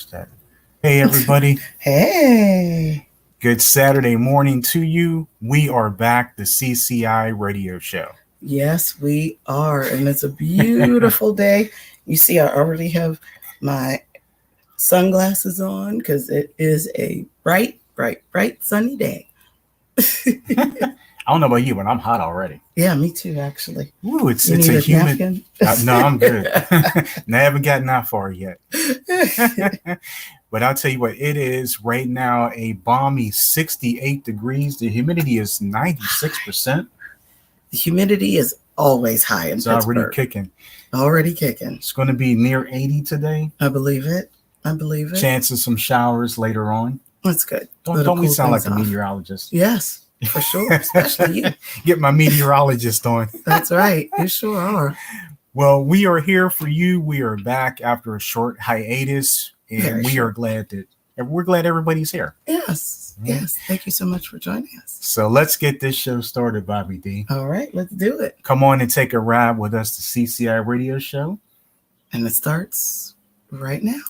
That. Hey, everybody. Hey. Good Saturday morning to you. We are back, the CCI radio show. Yes, we are. And it's a beautiful day. You see, I already have my sunglasses on because it is a bright sunny day. I don't know about you, but I'm hot already. Yeah, me too, actually. Ooh, it's You it's need a a humid. napkin? No, I'm good. I haven't gotten that far yet. But I'll tell you what, it is right now a balmy 68 degrees. The humidity is 96%. The humidity is always high in It's already Pittsburgh. kicking. Already kicking. It's going to be near 80 today. I believe it. I believe it. Chance of some showers later on. That's good. Don't we sound like a meteorologist? Yes, for sure. Especially you. Get my meteorologist on. That's right. You sure are. Well, we are here for you. We are back after a short hiatus, and we're glad everybody's here. Yes. Yes. Thank you so much for joining us. So let's get this show started, Bobby D. All right, let's do it. Come on and take a ride with us, the CCI radio show. And it starts right now.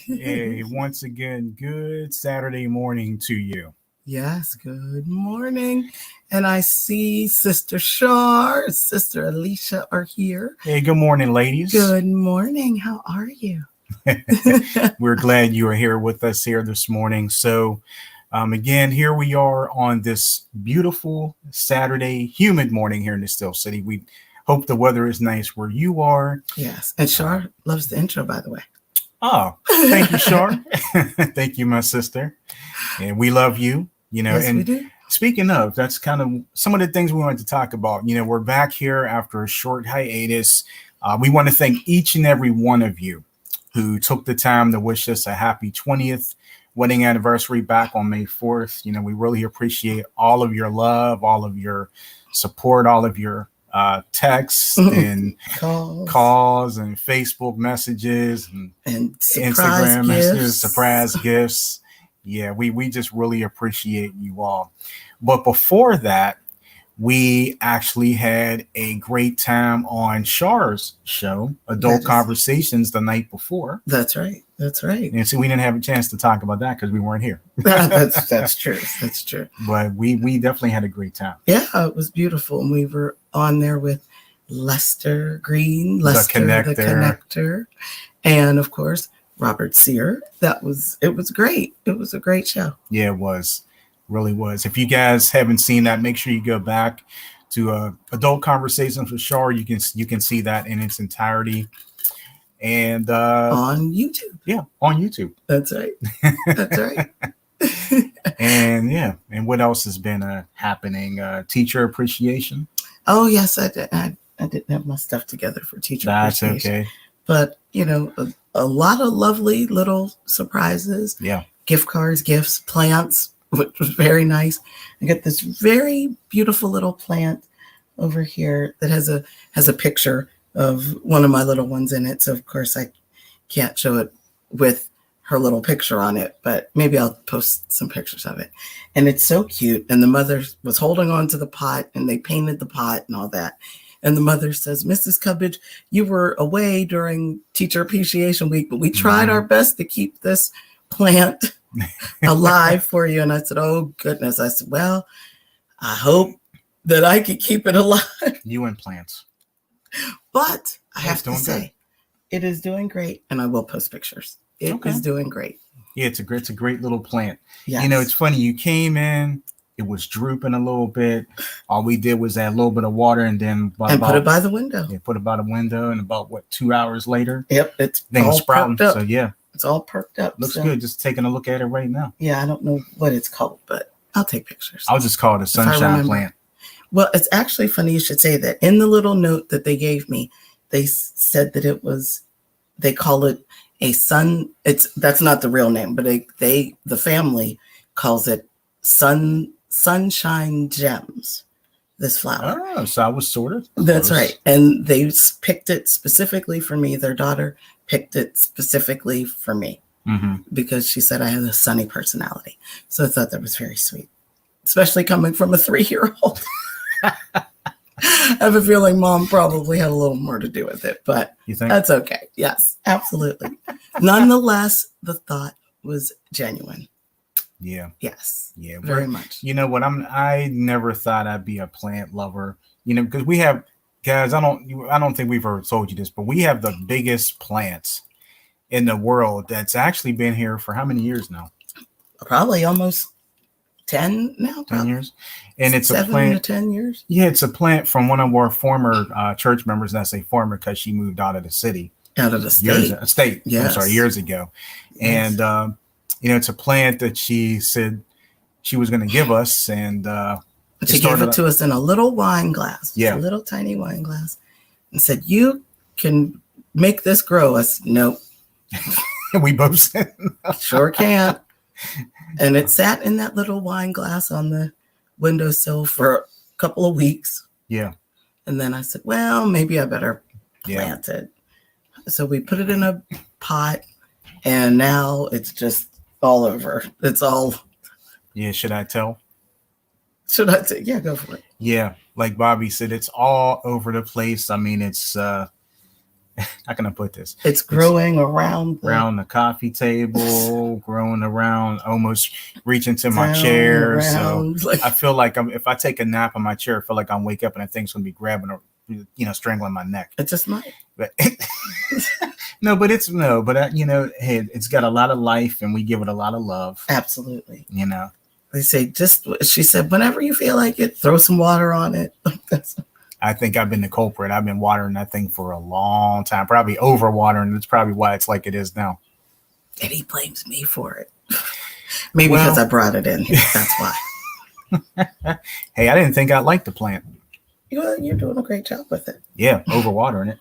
Hey, once again, good Saturday morning to you. Yes, good morning. And I see Sister Shar, Sister Alicia are here. Hey, good morning, ladies. Good morning. How are you? We're glad you are here with us here this morning. So, again, here we are on this beautiful Saturday, humid morning here in the Steel City. We hope the weather is nice where you are. Yes. And Shar loves the intro, by the way. Oh, thank you, Shar. Thank you, my sister. And we love you. Yes, and we do. Speaking of, that's kind of some of the things we wanted to talk about. We're back here after a short hiatus. We want to thank each and every one of you who took the time to wish us a happy 20th wedding anniversary back on May 4th. We really appreciate all of your love, all of your support, all of your texts and calls and Facebook messages and Instagram messages, surprise gifts. Yeah, we just really appreciate you all. But before that, we actually had a great time on Shar's show, Adult Conversations, the night before. That's right. That's right. And so we didn't have a chance to talk about that because we weren't here. That's true. That's true. But we definitely had a great time. Yeah, it was beautiful. And we were on there with Lester Green, the connector, and of course, Robert Sear. It was great. It was a great show. Yeah, it was. Really was. If you guys haven't seen that, make sure you go back to Adult Conversations with Shar. You can see that in its entirety. And on YouTube. Yeah, on YouTube. That's right. That's right. And what else has been happening? Teacher appreciation. Oh yes, I did. I didn't have my stuff together for teacher appreciation. That's okay. But a lot of lovely little surprises. Yeah. Gift cards, gifts, plants, which was very nice. I got this very beautiful little plant over here that has a picture of one of my little ones in it. So of course I can't show it with her little picture on it, but maybe I'll post some pictures of it. And it's so cute. And the mother was holding on to the pot and they painted the pot and all that. And the mother says, Mrs. Cubbage, you were away during Teacher Appreciation Week, but we tried our best to keep this plant alive for you. And I said, oh, goodness. I said, well, I hope that I can keep it alive. You and plants. But I have to say, it is doing great. And I will post pictures. It is doing great. Yeah, it's a great little plant. Yes. It's funny. You came in. It was drooping a little bit. All we did was add a little bit of water and then put it by the window. Yeah, put it by the window, and about 2 hours later. Yep, it's all sprouting. Up. So yeah, it's all perked up. Looks good. Just taking a look at it right now. Yeah, I don't know what it's called, but I'll take pictures. I'll just call it a sunshine plant. Well, it's actually funny you should say that. In the little note that they gave me, they said that they call it a sun. That's not the real name, but the family calls it sunshine gems. this flower. Oh, so I was sort of That's close. right. And they picked it specifically for me. Their daughter picked it specifically for me because she said I had a sunny personality. So I thought that was very sweet, especially coming from a 3-year-old. I have a feeling mom probably had a little more to do with it, but You think? that's okay. Yes, absolutely. Nonetheless, the thought was genuine. Yeah. Yes. Yeah. Very much. You know what? I never thought I'd be a plant lover, you know, because we have guys, I don't think we've ever told you this, but we have the biggest plants in the world that's actually been here for how many years now? Probably almost 10 now. 10 years. And it's 7 a plant. to 10 years. Yeah, it's a plant from one of our former church members. And I say former because she moved out of the city. Out of the state. Yes. I'm sorry, years ago. Yes. And, you know, it's a plant that she said she was going to give us. And she gave it to us in a little wine glass. Yeah. A little tiny wine glass. And said, you can make this grow. Us. Nope. We both said, sure can't. And it sat in that little wine glass on the windowsill for a couple of weeks. Yeah. And then I said, well, maybe I better plant it. So we put it in a pot, and now it's just all over. It's all. Yeah. Should I tell? Should I say? Yeah, go for it. Yeah. Like Bobby said, it's all over the place. I mean, it's, how can I put this? It's growing around the coffee table, growing around, almost reaching to my chair. So I feel like if I take a nap on my chair, I feel like I'm wake up and that thing's gonna be grabbing or, you know, strangling my neck. It just might. But you know, hey, it's got a lot of life, and we give it a lot of love. Absolutely. You know, they say she said, whenever you feel like it, throw some water on it. I think I've been the culprit. I've been watering that thing for a long time, probably over watering. That's probably why it's like it is now. And he blames me for it. Maybe because I brought it in. That's why. Hey, I didn't think I liked the plant. You're doing a great job with it. Yeah, over watering it.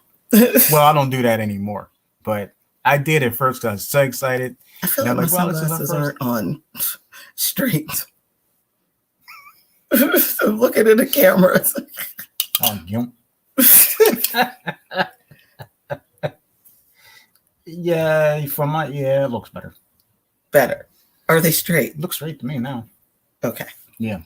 Well, I don't do that anymore, but I did at first because I was so excited. I feel like my sunglasses aren't on straight. So looking at the camera. Oh, yeah, it looks better. Better. Are they straight? Looks straight to me now. Okay. Yeah.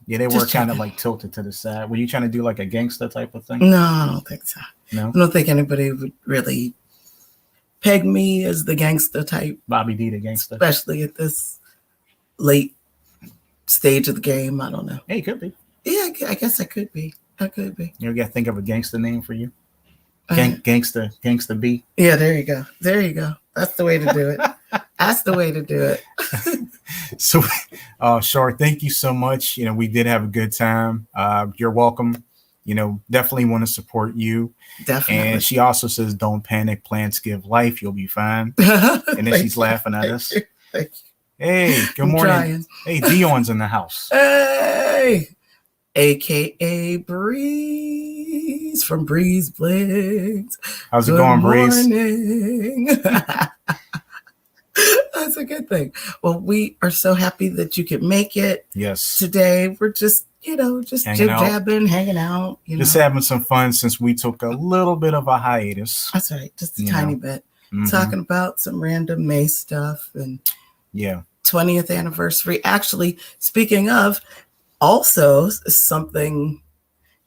Yeah, they were kind of like tilted to the side. Were you trying to do like a gangster type of thing? No, I don't think so. No? I don't think anybody would really peg me as the gangster type. Bobby D, the gangster. Especially at this late stage of the game. I don't know. Hey, could be. Yeah, I guess I could be. You got to think of a gangster name for you? Gangster B. Yeah, there you go. That's the way to do it. That's the way to do it. So, Shar, thank you so much. You know, we did have a good time. You're welcome. You know, definitely want to support you. Definitely. And she also says, don't panic. Plants give life. You'll be fine. And then she's laughing at us. Thank you. Hey, good morning. Trying. Hey, Dion's in the house. Hey. AKA Breeze from Breeze Blings. How's it going, Breeze? That's a good thing. Well, we are so happy that you could make it. Yes. Today, we're just jib-jabbing, hanging out. Just having some fun since we took a little bit of a hiatus. That's right. Just a tiny bit. Talking about some random May stuff and 20th anniversary. Actually, speaking of, also something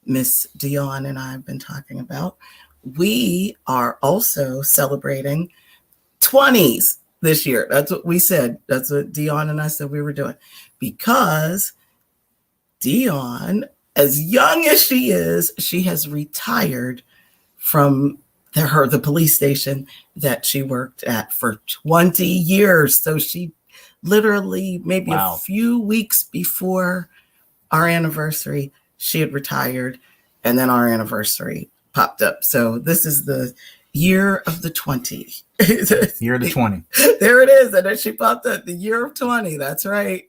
Miss Dion and I have been talking about. We are also celebrating 20s this year. That's what we said. That's what Dion and I said we were doing. Because Dion, as young as she is, she has retired from the police station that she worked at for 20 years. So she literally, maybe a few weeks before our anniversary, she had retired, and then our anniversary popped up. So this is the year of the 20. Year of the 20. There it is. And then she popped up, the year of 20. That's right.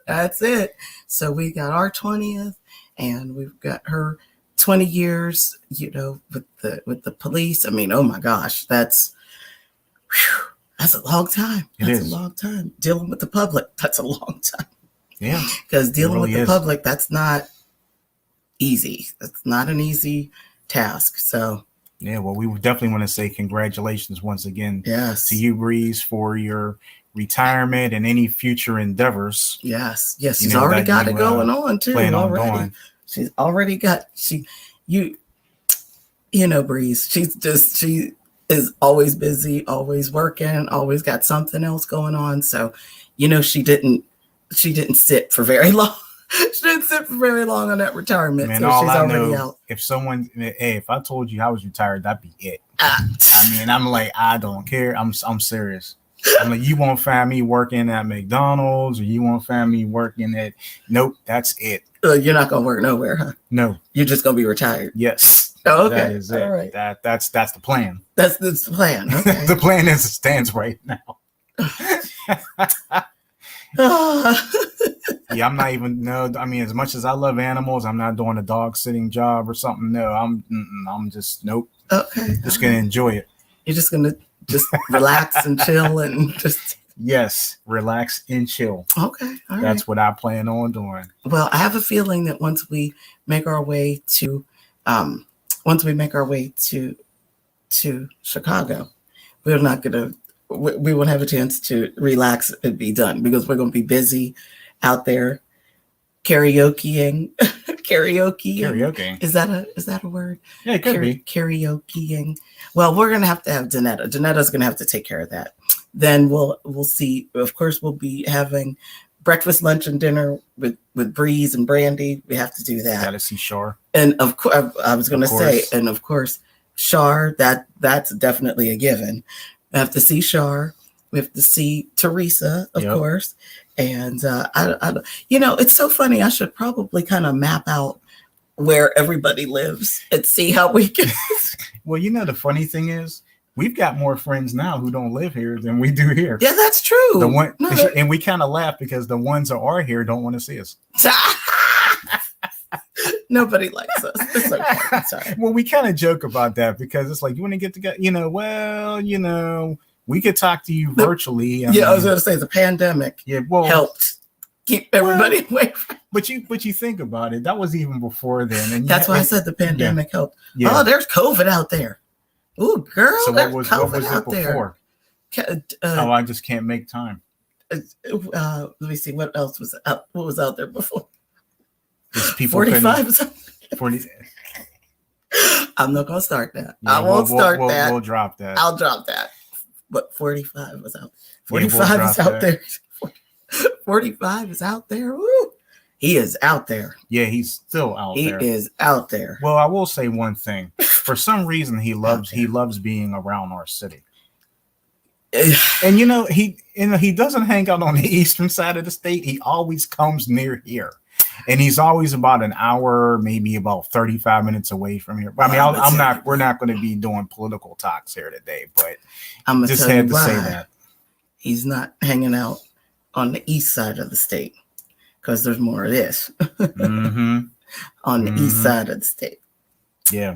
That's it. So we got our 20th, and we've got her 20 years, with the police. I mean, oh my gosh, that's a long time. That's a long time. Dealing with the public, that's a long time. Yeah, Because dealing really with the is. public, that's not easy. That's not an easy task. So Yeah, well, we would definitely want to say congratulations once again to yes, you, Breeze, for your retirement and any future endeavors, yes, yes. you She's know, already that got you it going on plan too. on Already, doing. she's already got you. You know, Breeze. She is always busy, always working, always got something else going on. So, you know, she didn't sit for very long. She didn't sit for very long on that retirement. Man, So all she's I already know, out. if someone, hey, if I told you I was retired, that'd be it. Uh, I mean, I'm like, I don't care. I'm serious. I'm like, you won't find me working at McDonald's, or you won't find me working at. Nope, that's it. you're not gonna work nowhere, huh? No. You're just gonna be retired. Yes. Oh, That okay. is it. All right. That's the plan. That's the plan. Okay. The plan as it stands right now. Yeah, I'm not even no. I mean, as much as I love animals, I'm not doing a dog sitting job or something. No, I'm just nope. Okay. Just gonna enjoy it. You're just gonna just relax and chill and just Yes, relax and chill. okay. All That's right. what I plan on doing. Well, I have a feeling that once we make our way to um to Chicago, we're not gonna we won't have a chance to relax and be done because we're gonna be busy out there karaokeing. Karaoke. Is that a word? Yeah, it could be. Karaokeing. Well, we're gonna have to have Danetta. Danetta's gonna have to take care of that. Then we'll see. Of course, we'll be having breakfast, lunch, and dinner with Breeze and Brandy. We have to do that. Gotta see Shar. And of course, I was gonna say, course. and of course, Shar. That's definitely a given. We have to see Shar. We have to see Teresa, of Yep. course. And you know, it's so funny. I should probably kind of map out where everybody lives and see how we can. Well, you know, the funny thing is, we've got more friends now who don't live here than we do here. Yeah, that's true. The one, No, and we kind of laugh because the ones that are here don't want to see us. Nobody likes us. It's okay. Sorry. Well, we kind of joke about that because it's like you want to get together. You know, well, you know, we could talk to you virtually. I was going to say the pandemic helped keep everybody away. But you think about it, that was even before then. And that's why I said the pandemic helped. Yeah. Oh, there's COVID out there. Ooh, girl. So what was it before? I just can't make time. Let me see what else was out. What was out there before? 45. 40. I'm not gonna start that. Yeah, I won't start that. We'll drop that. I'll drop that. But 45 was out. 45 we'll is out that. there. 45 is out there. Woo. He is out there. Yeah, he's still out there. He is out there. Well, I will say one thing. For some reason, he loves being around our city. And he doesn't hang out on the eastern side of the state. He always comes near here. And he's always about an hour, maybe about 35 minutes away from here. I mean, we're not going to be doing political talks here today, but I'm just had to say that. He's not hanging out on the east side of the state because there's more of this on the east side of the state. Yeah.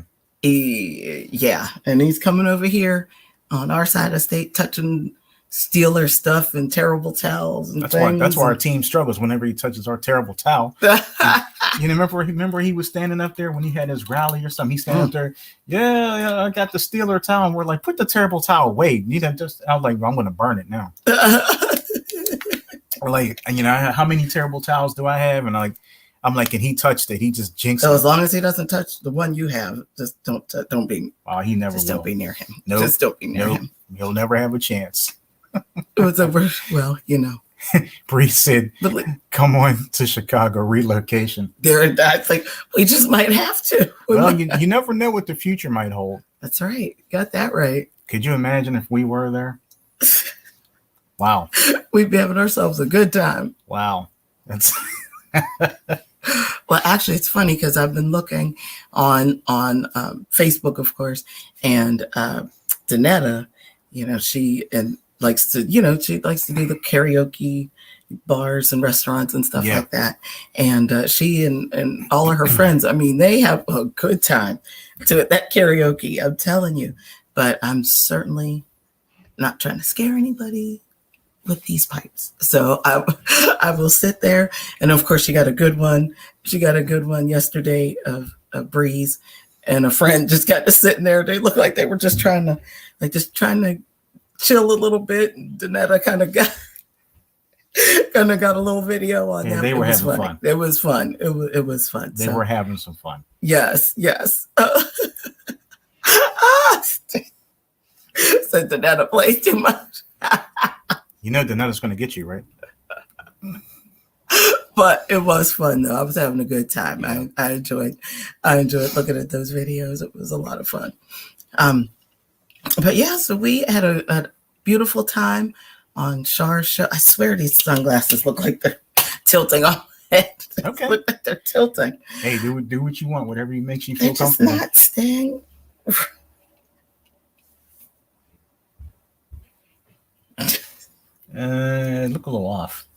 And he's coming over here on our side of the state, touching Steeler stuff and terrible towels and that's why our team struggles whenever he touches our terrible towel. Remember he was standing up there when he had his rally or something. He's standing up there, yeah, I got the Steeler towel, and we're like, put the terrible towel away. I'm like, I'm gonna burn it now. Or like, how many terrible towels do I have? And I'm like, and he touched it. He just jinxed so it. as long as he doesn't touch the one you have, just don't be. Oh, he never. Just will. Don't be near him. Nope. Just don't be near him. He'll never have a chance. It was over. Well, Bree said, "Come on to Chicago relocation." That's like we just might have to. Well, you never know what the future might hold. That's right. Got that right. Could you imagine if we were there? Wow. We'd be having ourselves a good time. Wow. That's well, actually, it's funny because I've been looking on Facebook, of course, and Danetta, she likes to do the karaoke bars and restaurants and stuff like that. And she and all of her friends, I mean, they have a good time to that karaoke. I'm telling you, but I'm certainly not trying to scare anybody. with these pipes. So I will sit there, and of course she got a good one. She got a good one yesterday of a breeze, and a friend just got to sitting there. They looked like they were just trying to chill a little bit. And Danetta kind of got a little video on them. They were having fun. It was fun. It was fun. They were having some fun. Yes. So Danetta plays too much. Danetta's going to get you, right? But it was fun though. I was having a good time. I enjoyed looking at those videos. It was a lot of fun. But yeah, so we had a beautiful time on Char's show. I swear these sunglasses look like they're tilting off my head. Okay. Look like they're tilting. Hey, do what you want, whatever makes you feel They're just comfortable. not staying. Look a little off.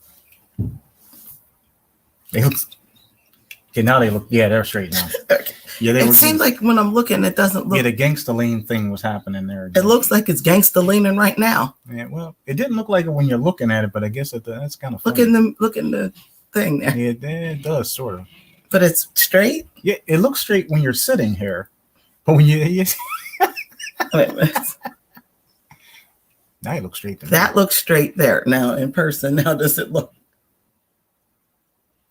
They look. Okay, now they look. Yeah, they're straight now. Okay. Yeah, It seems like when I'm looking, it doesn't look. Yeah, the gangsta lean thing was happening there. It looks like it's gangsta leaning right now. Yeah, well, it didn't look like it when you're looking at it, but I guess that's kind of Look funny. in the thing there. Yeah, it does sort of. But it's straight. Yeah, it looks straight when you're sitting here, but when you Wait a minute. now it looks straight. To me. That looks straight there. Now in person, now does it look?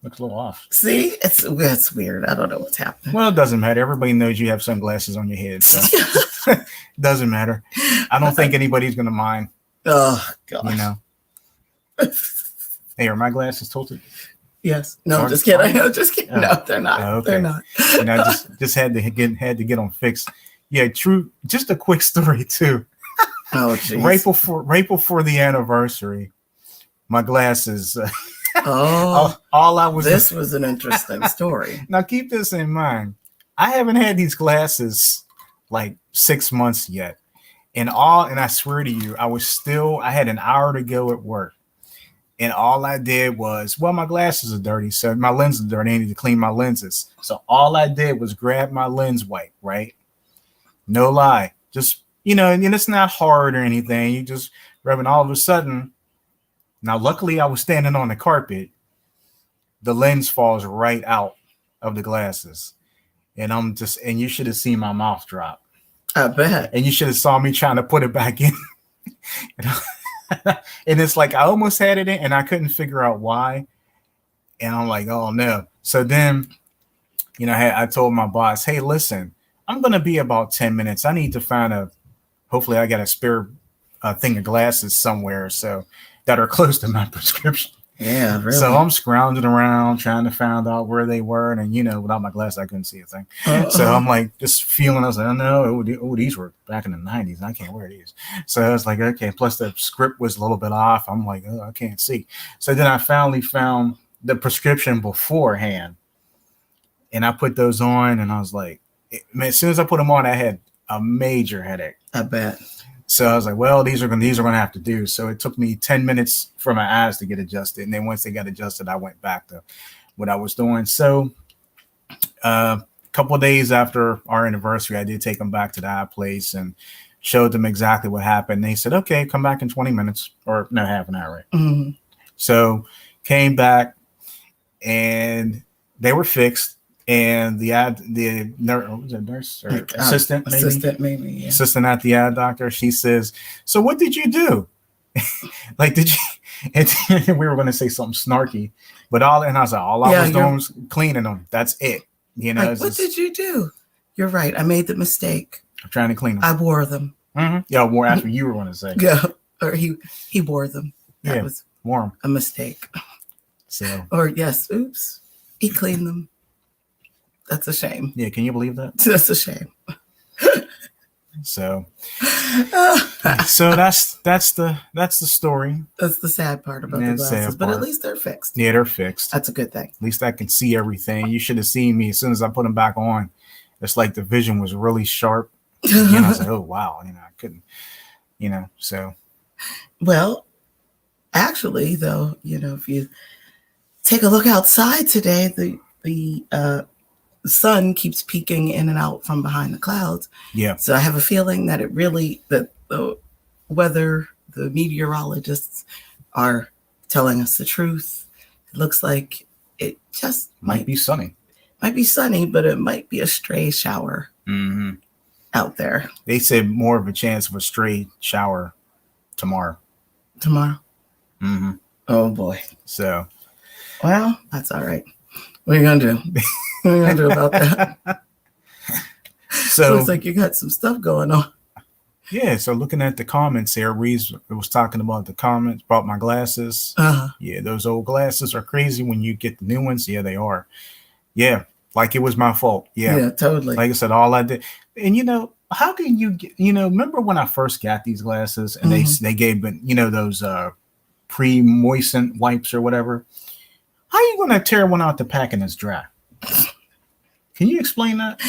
Looks a little off. See, it's weird. I don't know what's happening. Well, it doesn't matter. Everybody knows you have sunglasses on your head, so doesn't matter. I don't think anybody's gonna mind. Oh God. Hey, are my glasses tilted? Yes. No, I'm Are- just kidding. are- I'm just kidding. Oh. No, they're not. Oh, okay. They're not. Just had to get them fixed. Yeah, true. Just a quick story too. Oh, geez. Right before the anniversary, my glasses. Oh, all I was. this was an interesting story. Now keep this in mind. I haven't had these glasses like 6 months yet, and I swear to you, I had an hour to go at work, and all I did was, well, my glasses are dirty, so my lenses are dirty. I need to clean my lenses. So all I did was grab my lens wipe, right? No lie, just and it's not hard or anything. You just rub it. All of a sudden. Now, luckily, I was standing on the carpet. The lens falls right out of the glasses. And and you should have seen my mouth drop. I bet. And you should have saw me trying to put it back in. And it's like I almost had it in and I couldn't figure out why. And I'm like, oh no. So then, I told my boss, hey, listen, I'm going to be about 10 minutes. I need to hopefully I got a spare thing of glasses somewhere. So that are close to my prescription. Yeah, really. So I'm scrounging around trying to find out where they were. And, without my glasses, I couldn't see a thing. So I'm like just feeling, I was like, oh no, these were back in the 90s. And I can't wear these. So I was like, okay. Plus the script was a little bit off. I'm like, oh, I can't see. So then I finally found the prescription beforehand. And I put those on and I was like, as soon as I put them on, I had a major headache. I bet. So I was like, well, these are going to have to do. So it took me 10 minutes for my eyes to get adjusted. And then once they got adjusted, I went back to what I was doing. So a couple of days after our anniversary, I did take them back to the eye place and showed them exactly what happened. They said, okay, come back in 20 minutes or no, half an hour. Right? Mm-hmm. So came back and they were fixed. And the nurse or assistant maybe yeah. assistant at the eye doctor, she says, so what did you do? Like, did you? And we were going to say something snarky, but I was like, all I was doing was cleaning them. That's it. Like, what did you do? You're right. I made the mistake. I'm trying to clean them. I wore them. Mm-hmm. Yeah, wore. That's what you were going to say. Yeah, or he wore them. That was wore them. A mistake. So, or yes, oops, he cleaned them. That's a shame. Yeah, can you believe that? That's a shame. So that's the story. That's the sad part about the glasses, but at least they're fixed. Yeah, they're fixed. That's a good thing. At least I can see everything. You should have seen me as soon as I put them back on. It's like the vision was really sharp. I was like, oh wow, I couldn't, so. Well, actually, though, if you take a look outside today, the sun keeps peeking in and out from behind the clouds. Yeah. So I have a feeling that the weather, the meteorologists are telling us the truth. It looks like it just Might be sunny. Might be sunny, but it might be a stray shower out there. They said more of a chance of a stray shower tomorrow. Tomorrow? Mm-hmm. Oh, boy. So. Well, that's all right. What are you going to do? What are you going to do about that? So. Looks like you got some stuff going on. Yeah, so looking at the comments here, Reese was talking about the comments about my glasses. Yeah, those old glasses are crazy when you get the new ones. Yeah, they are. Yeah, like it was my fault. Yeah, totally. Like I said, all I did. And, how can you get, remember when I first got these glasses and they gave, those pre-moistened wipes or whatever? How are you going to tear one out the pack and it's dry? Can you explain that?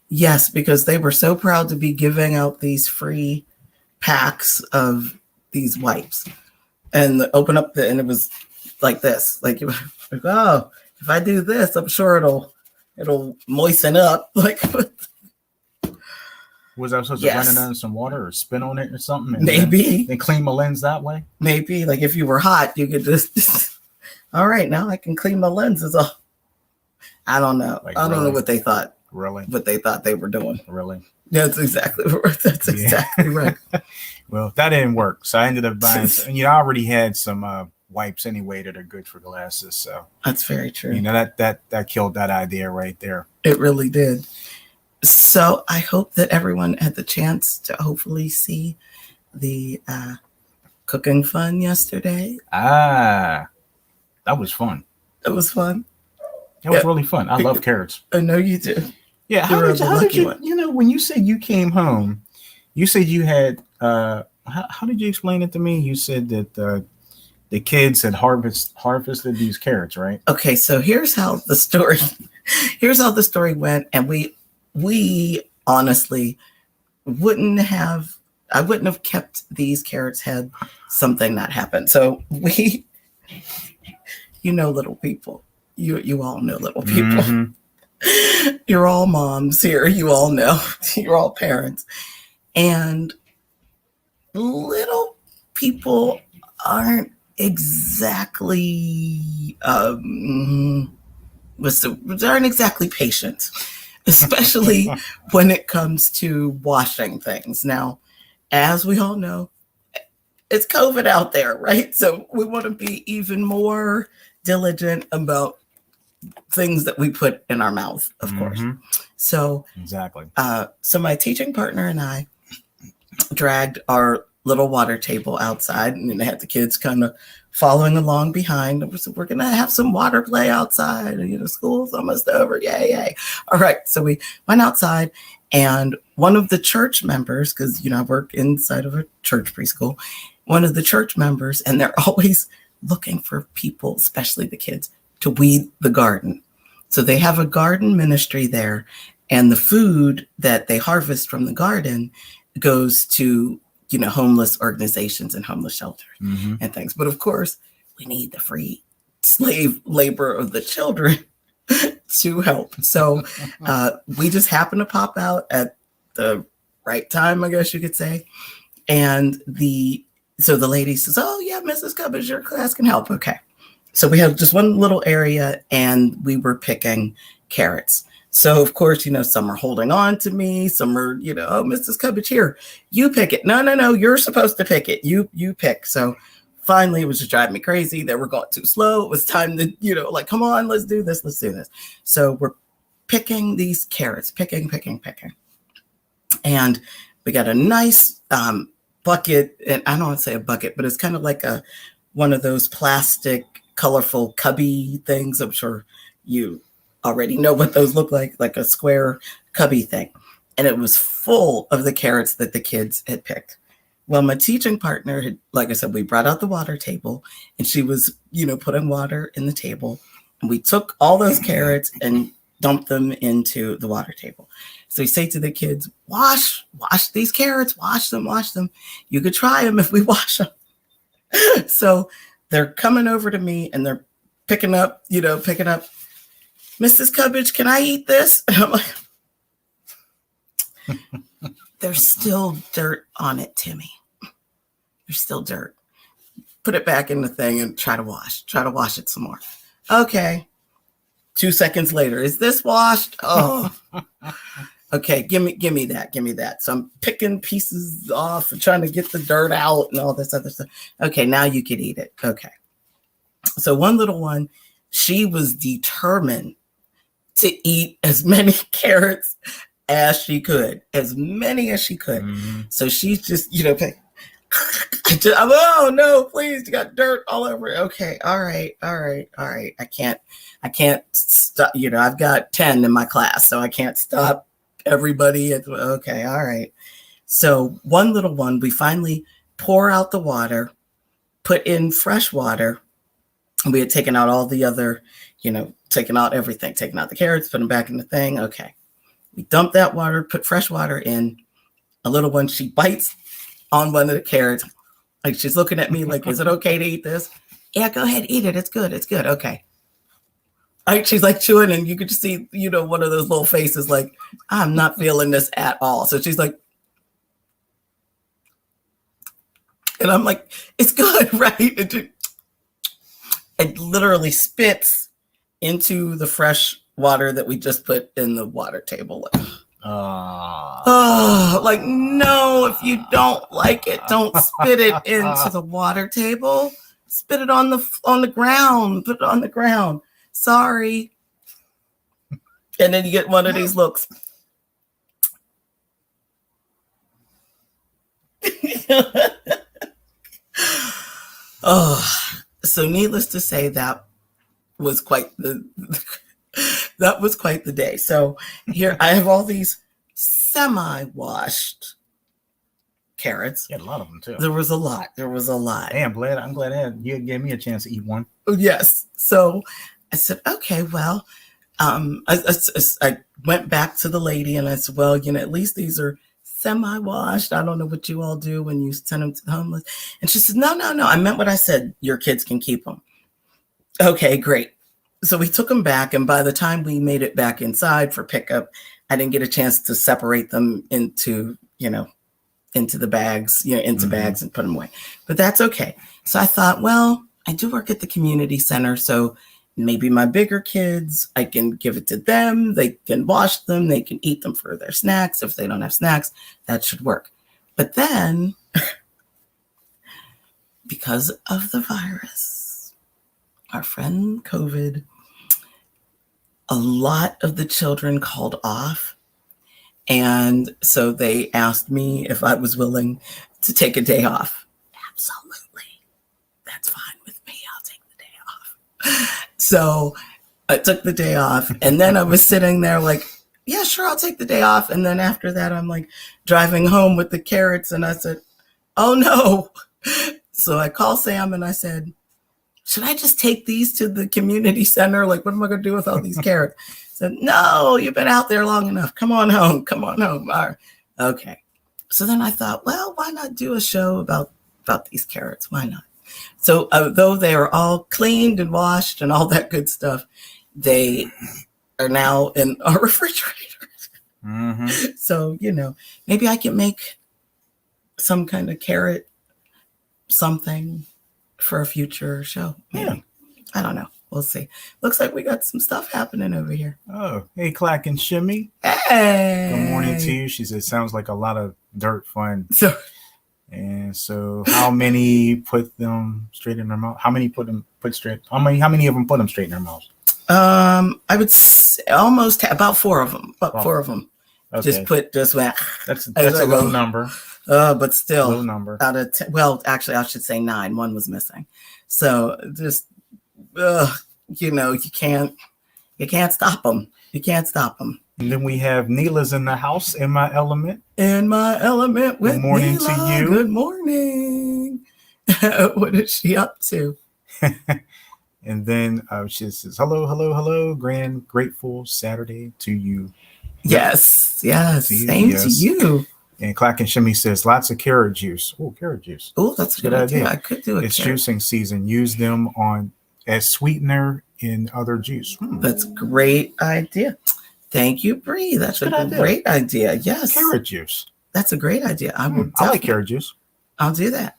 Yes, because they were so proud to be giving out these free packs of these wipes, and open up and it was like this, like you like, oh, if I do this, I'm sure it'll moisten up. Like, was I supposed to run it under some water or spin on it or something? And maybe then clean my lens that way. Maybe like if you were hot, you could just all right, now I can clean my lenses off. I don't know. Like, I don't know what they thought. Really? What they thought they were doing. Really? That's exactly right. Well, that didn't work. So I ended up buying and I already had some wipes anyway that are good for glasses. So that's very true. That killed that idea right there. It really did. So I hope that everyone had the chance to hopefully see the cooking fun yesterday. That was fun. It was fun. It was really fun. I love carrots. I know you do. Yeah. How did you, when you said you came home, you said you had, how did you explain it to me? You said that the kids had harvested these carrots, right? Okay. So here's how the story went. And we honestly I wouldn't have kept these carrots had something not happened. So little people. You all know little people. Mm-hmm. You're all moms here. You all know. You're all parents. And little people aren't exactly aren't exactly patient, especially when it comes to washing things. Now, as we all know, it's COVID out there, right? So we want to be even more diligent about things that we put in our mouth, of course. So exactly. So my teaching partner and I dragged our little water table outside, and they had the kids kind of following along behind. So we're gonna have some water play outside. School's almost over. Yay! All right. So we went outside, and one of the church members, because I work inside of a church preschool, one of the church members, and they're always looking for people, especially the kids, to weed the garden. So they have a garden ministry there, and the food that they harvest from the garden goes to, homeless organizations and homeless shelters and things. But of course, we need the free slave labor of the children to help. So we just happened to pop out at the right time, I guess you could say. And so the lady says, "Oh yeah, Mrs. Cubbage, your class can help." Okay. So we have just one little area, and we were picking carrots. So of course, some are holding on to me, some are, "Oh, Mrs. Cubbage, here, you pick it." No, you're supposed to pick it. You pick. So finally, it was just driving me crazy. They were going too slow. It was time to, come on, let's do this. So we're picking these carrots, picking. And we got a nice bucket, and I don't want to say a bucket, but it's kind of like one of those plastic colorful cubby things. I'm sure you already know what those look like a square cubby thing. And it was full of the carrots that the kids had picked. Well, my teaching partner had, like I said, we brought out the water table, and she was, putting water in the table. And we took all those carrots and dumped them into the water table. So we say to the kids, wash these carrots, wash them. You could try them if we wash them. So they're coming over to me, and they're picking up, "Mrs. Cubbage, can I eat this?" And I'm like, "There's still dirt on it, Timmy. There's still dirt. put it back in the thing and try to wash it some more. Okay. 2 seconds later, is this washed? Oh, okay. Give me that. So I'm picking pieces off and trying to get the dirt out and all this other stuff. Okay. Now you can eat it. Okay. So one little one, she was determined to eat as many carrots as she could, as many as she could. Mm-hmm. So she's just, oh no, please, you got dirt all over it. Okay, all right. I can't stop, I've got 10 in my class, so I can't stop everybody. Okay, all right. So one little one, we finally pour out the water, put in fresh water. We had taken out all the other, taken out everything, taken out the carrots, put them back in the thing. Okay. We dump that water, put fresh water in. A little one, she bites on one of the carrots. Like she's looking at me like, is it okay to eat this? Yeah, go ahead, eat it. It's good. Okay. She's like chewing, and you could just see, one of those little faces like, I'm not feeling this at all. So she's like, and I'm like, it's good, right? It literally spits into the fresh water that we just put in the water table. Like, no, if you don't like it, don't spit it into the water table. Spit it on the ground. Put it on the ground. Sorry. And then you get one of these looks. So needless to say, that was quite the day. So here I have all these semi-washed carrots. You had a lot of them too. There was a lot. Hey, I'm glad you gave me a chance to eat one. Yes. So I said, okay, well, I went back to the lady and I said, well, at least these are semi-washed. I don't know what you all do when you send them to the homeless. And she said, no. I meant what I said. Your kids can keep them. Okay, great. So we took them back. And by the time we made it back inside for pickup, I didn't get a chance to separate them into the bags, into bags and put them away. But that's okay. So I thought, well, I do work at the community center. So maybe my bigger kids, I can give it to them. They can wash them. They can eat them for their snacks. If they don't have snacks, that should work. But then, because of the virus, our friend COVID, a lot of the children called off. And so they asked me if I was willing to take a day off. Absolutely. That's fine with me. I'll take the day off. So I took the day off, and then I was sitting there like, yeah, sure, I'll take the day off. And then after that, I'm like driving home with the carrots, and I said, oh no. So I called Sam and I said, should I just take these to the community center? Like, what am I going to do with all these carrots? I said, no, you've been out there long enough. Come on home. All right. Okay. So then I thought, well, why not do a show about these carrots? Why not? So though they are all cleaned and washed and all that good stuff, they are now in our refrigerators. Mm-hmm. So, maybe I can make some kind of carrot something for a future show. Maybe. Yeah. I don't know. We'll see. Looks like we got some stuff happening over here. Oh, hey, Clack and Shimmy. Hey. Good morning to you. She said, sounds like a lot of dirt fun. So, and so how many put them straight in their mouth? How many put straight? How many of them put them straight in their mouths? I would say almost about 4 of them. About 4 of them. Okay. Just went. That's a low number. But still, low number. Out of 10, well, actually, I should say 9. 1 was missing. So just, you can't stop them. You can't stop them. And then we have Neela's in the house. In my element. In my element with Good morning Neela. to you. Good morning. What is she up to? And then she says, hello. Grateful Saturday to you. Yes. To you, Same to you. And Clack and Shimmy says, lots of carrot juice. Oh, carrot juice. Oh, that's a good idea. I could do it. It's juicing season. Use them as sweetener in other juice. That's a great idea. Thank you, Bree. That's a great idea. Yes. Carrot juice. That's a great idea. I like carrot juice. I'll do that.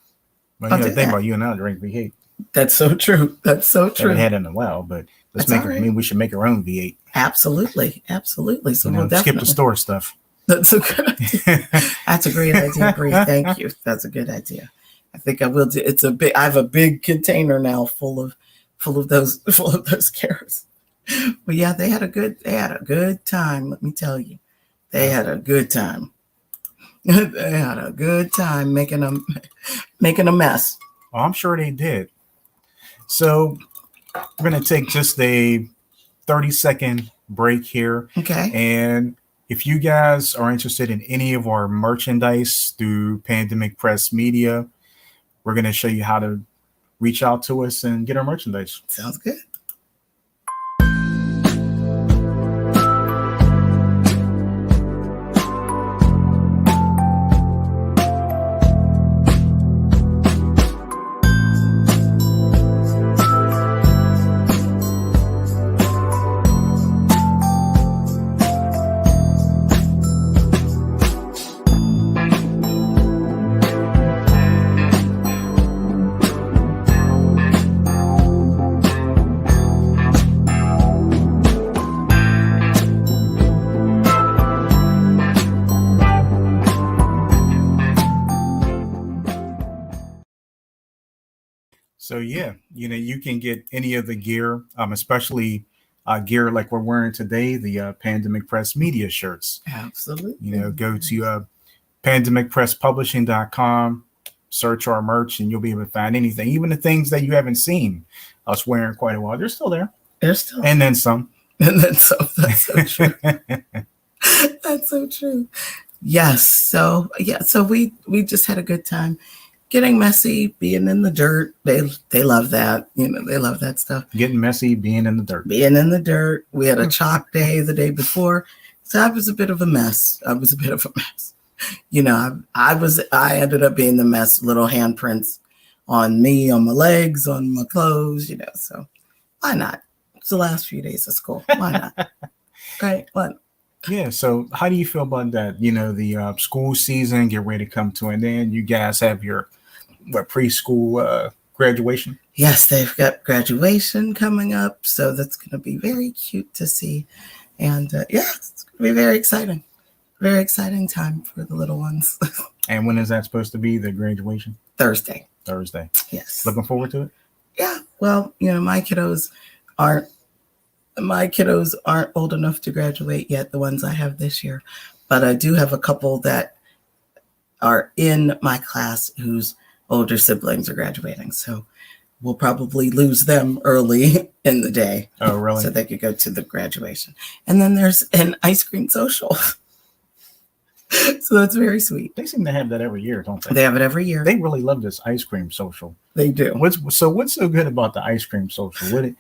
Well, I'll you know, do think that. about you and I drink V8. That's so true. That's so true. Haven't had it in a while, but let's That's make all it. right. Maybe we should make our own V8. Absolutely. Absolutely. So we'll Skip definitely the store stuff. That's a good idea. That's a great idea, Bree. Thank you. That's a good idea. I think I will do. It's a big. I have a big container now full of those carrots. But yeah, they had a good time. Let me tell you, they had a good time. They had a good time making a mess. Oh, I'm sure they did. So we're going to take just a 30-second break here. Okay. And if you guys are interested in any of our merchandise through Pandemic Press Media, we're going to show you how to reach out to us and get our merchandise. Sounds good. So yeah, you can get any of the gear, especially gear like we're wearing today, the Pandemic Press Media shirts. Absolutely. Go to pandemicpresspublishing.com, search our merch, and you'll be able to find anything, even the things that you haven't seen us wearing quite a while. They're still there. They're still, and then some. And then some. That's so true. That's so true. Yes. So yeah. So we just had a good time. Getting messy, being in the dirt. They love that. They love that stuff. Getting messy, being in the dirt. Being in the dirt. We had a chalk day the day before. So I was a bit of a mess. I ended up being the mess, little handprints on me, on my legs, on my clothes, so why not? It's the last few days of school. Why not? Right? What? Yeah. So how do you feel about that? The school season get ready to come to an end. You guys have your preschool graduation? Yes, they've got graduation coming up. So that's going to be very cute to see. And it's going to be very exciting. Very exciting time for the little ones. And when is that supposed to be, the graduation? Thursday. Yes. Looking forward to it? Yeah. Well, my kiddos aren't old enough to graduate yet, the ones I have this year. But I do have a couple that are in my class whose older siblings are graduating. So we'll probably lose them early in the day. Oh, really? So they could go to the graduation. And then there's an ice cream social. So that's very sweet. They seem to have that every year, don't they? They have it every year. They really love this ice cream social. They do. What's so good about the ice cream social? Do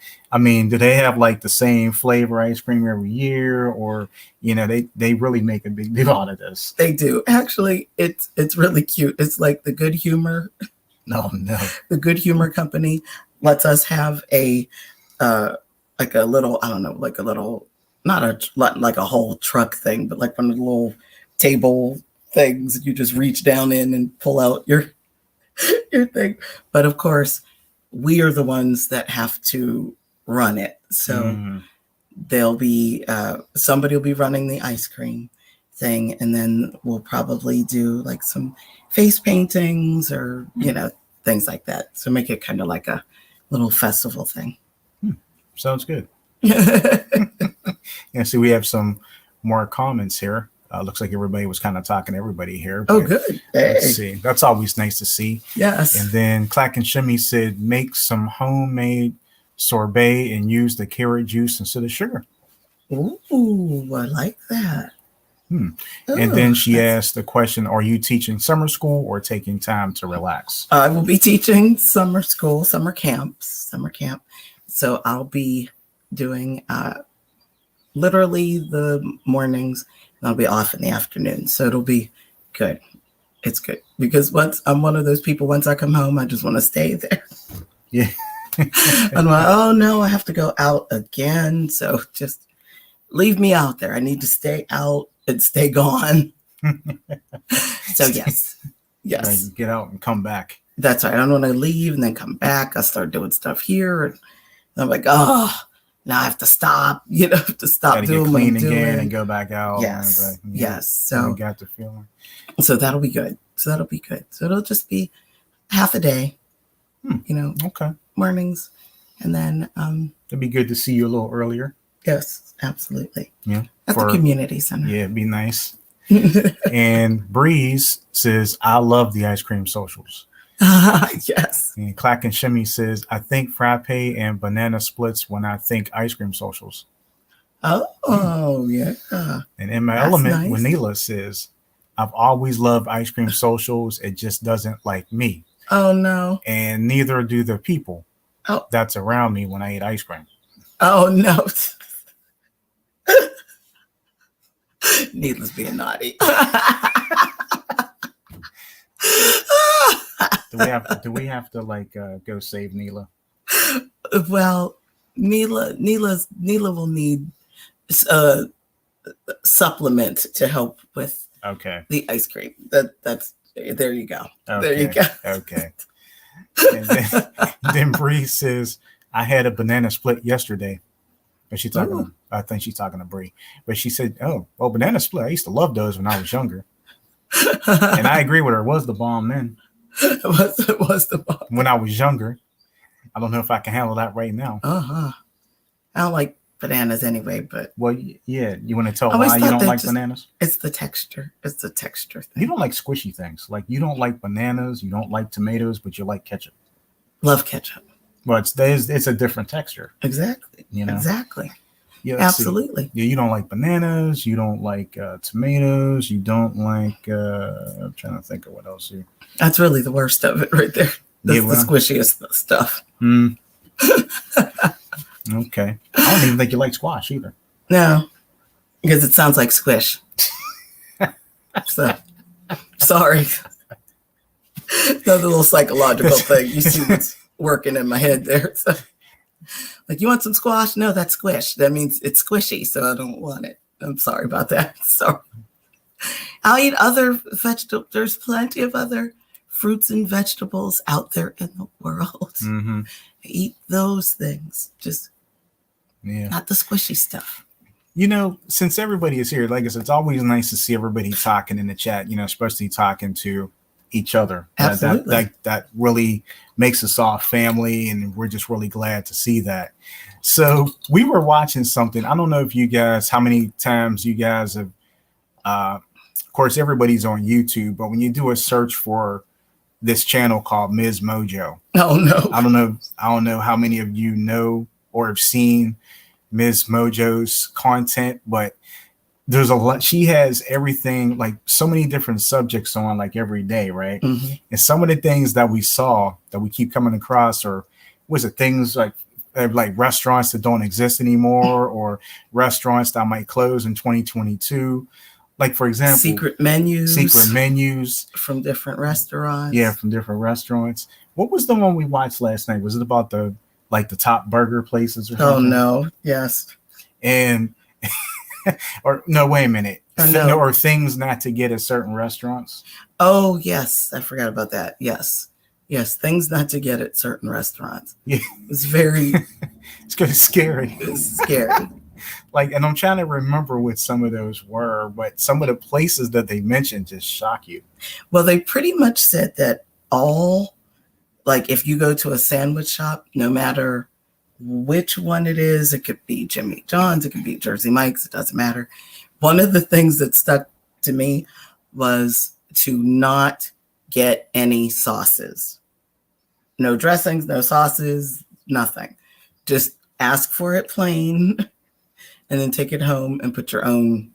they have like the same flavor ice cream every year, or they really make a big deal out of this? They do. Actually, it's really cute. It's like the Good Humor. No. The Good Humor Company lets us have a like a little, I don't know, like a little, not like a whole truck thing, but like one of the little table things you just reach down in and pull out your thing. But of course, we are the ones that have to run it. So there'll be somebody will be running the ice cream thing, and then we'll probably do like some face paintings or things like that. So make it kind of like a little festival thing. Sounds good. Yeah, see, we have some more comments here. Looks like everybody was kind of talking to everybody here. Oh, good. Hey. Let's see. That's always nice to see. Yes. And then Clack and Shimmy said, make some homemade sorbet and use the carrot juice instead of sugar. Ooh, I like that. And then she asked the question, are you teaching summer school or taking time to relax? I will be teaching summer camp. So I'll be doing literally the mornings, and I'll be off in the afternoon. So it'll be good. It's good because once I'm one of those people, once I come home, I just want to stay there. Yeah. I'm like, oh no, I have to go out again. So just leave me out there. I need to stay out and stay gone. So yes. Get out and come back. That's right. I don't want to leave and then come back. I start doing stuff here. And I'm like, oh, now I have to stop, have to stop Gotta doing get what I'm clean again and doing. go back out. Yes. And yeah, Yes. So I got the feeling. So that'll be good. So it'll just be half a day, Okay. mornings. And then, It'd be good to see you a little earlier. yes, absolutely. Yeah. At the community center. Yeah, it'd be nice. And Breeze says, I love the ice cream socials. Yes. And Clack and Shimmy says, I think frappe and banana splits when I think ice cream socials. Oh, yeah. And in my That's element, nice. Wanila says, I've always loved ice cream socials. It just doesn't like me. Oh, no. And neither do the people Oh. that's around me when I eat ice cream. Oh, no. Needless being naughty. Do we have to like go save Neela? Well, Neela will need a supplement to help with the ice cream. That's there you go. Okay. There you go. Okay. And then Bree says, I had a banana split yesterday. But she's talking I think she's talking to Bree. But she said, oh, well, banana split. I used to love those when I was younger. And I agree with her. It was the bomb then. It was the bomb. When I was younger. I don't know if I can handle that right now. I don't like bananas anyway, but. Well, yeah. You want to tell why you don't like bananas? It's the texture. It's the texture thing. You don't like squishy things. Like you don't like bananas. You don't like tomatoes, but you like ketchup. Love ketchup. Well, it's a different texture. Exactly. Exactly. Yeah, absolutely. Yeah, you don't like bananas. You don't like tomatoes. You don't like. I'm trying to think of what else here. That's really the worst of it, right there. That's the squishiest stuff. Okay. I don't even think you like squash either. No, because it sounds like squish. So, sorry. Another little psychological thing. You see what's working in my head there. So, like, you want some squash? No, that's squish. That means it's squishy, so I don't want it. I'm sorry about that. Sorry. I'll eat other vegetables. There's plenty of other fruits and vegetables out there in the world. Mm-hmm. Eat those things. Just not the squishy stuff. Since everybody is here, like I said, it's always nice to see everybody talking in the chat, especially talking to each other. Absolutely. That really makes us all family, and we're just really glad to see that. So we were watching something. I don't know if you guys, how many times you guys have, of course, everybody's on YouTube, but when you do a search for this channel called Ms. Mojo. Oh, no. I don't know how many of you know or have seen Ms. Mojo's content, but there's a lot. She has everything, like so many different subjects on like every day, right? Mm-hmm. And some of the things that we saw that we keep coming across, or was it things like restaurants that don't exist anymore, or restaurants that might close in 2022. Like, for example, secret menus from different restaurants. Yeah, from different restaurants. What was the one we watched last night? Was it about the top burger places or something? Oh, no. Yes. And or no, wait a minute. No. Or things not to get at certain restaurants. Oh, yes. I forgot about that. Yes. Things not to get at certain restaurants. Yeah. It's very it's kind of scary. It's scary. And I'm trying to remember what some of those were, but some of the places that they mentioned just shock you. Well, they pretty much said that if you go to a sandwich shop, no matter which one it is, it could be Jimmy John's, it could be Jersey Mike's, it doesn't matter. One of the things that stuck to me was to not get any sauces. No dressings, no sauces, nothing. Just ask for it plain and then take it home and put your own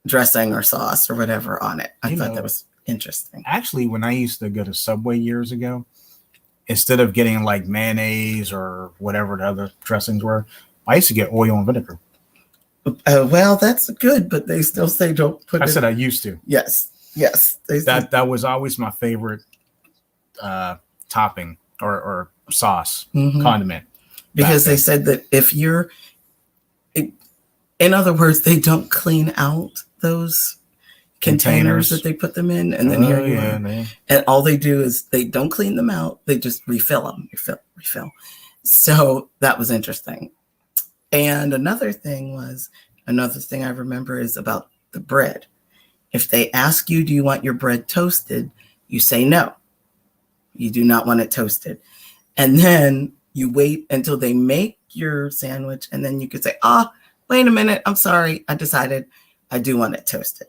dressing or sauce or whatever on it. I thought that was interesting. Actually, when I used to go to Subway years ago, instead of getting like mayonnaise or whatever the other dressings were, I used to get oil and vinegar. Well, that's good, but they still say don't put I said I used to. Yes. That was always my favorite topping or sauce, condiment. Because they said that if in other words, they don't clean out those containers that they put them in, and then here you are. Man. And all they do is they don't clean them out. They just refill them, refill. So that was interesting. And another thing I remember is about the bread. If they ask you, do you want your bread toasted? You say no. You do not want it toasted. And then you wait until they make your sandwich, and then you could say, wait a minute, I'm sorry, I decided I do want it toasted.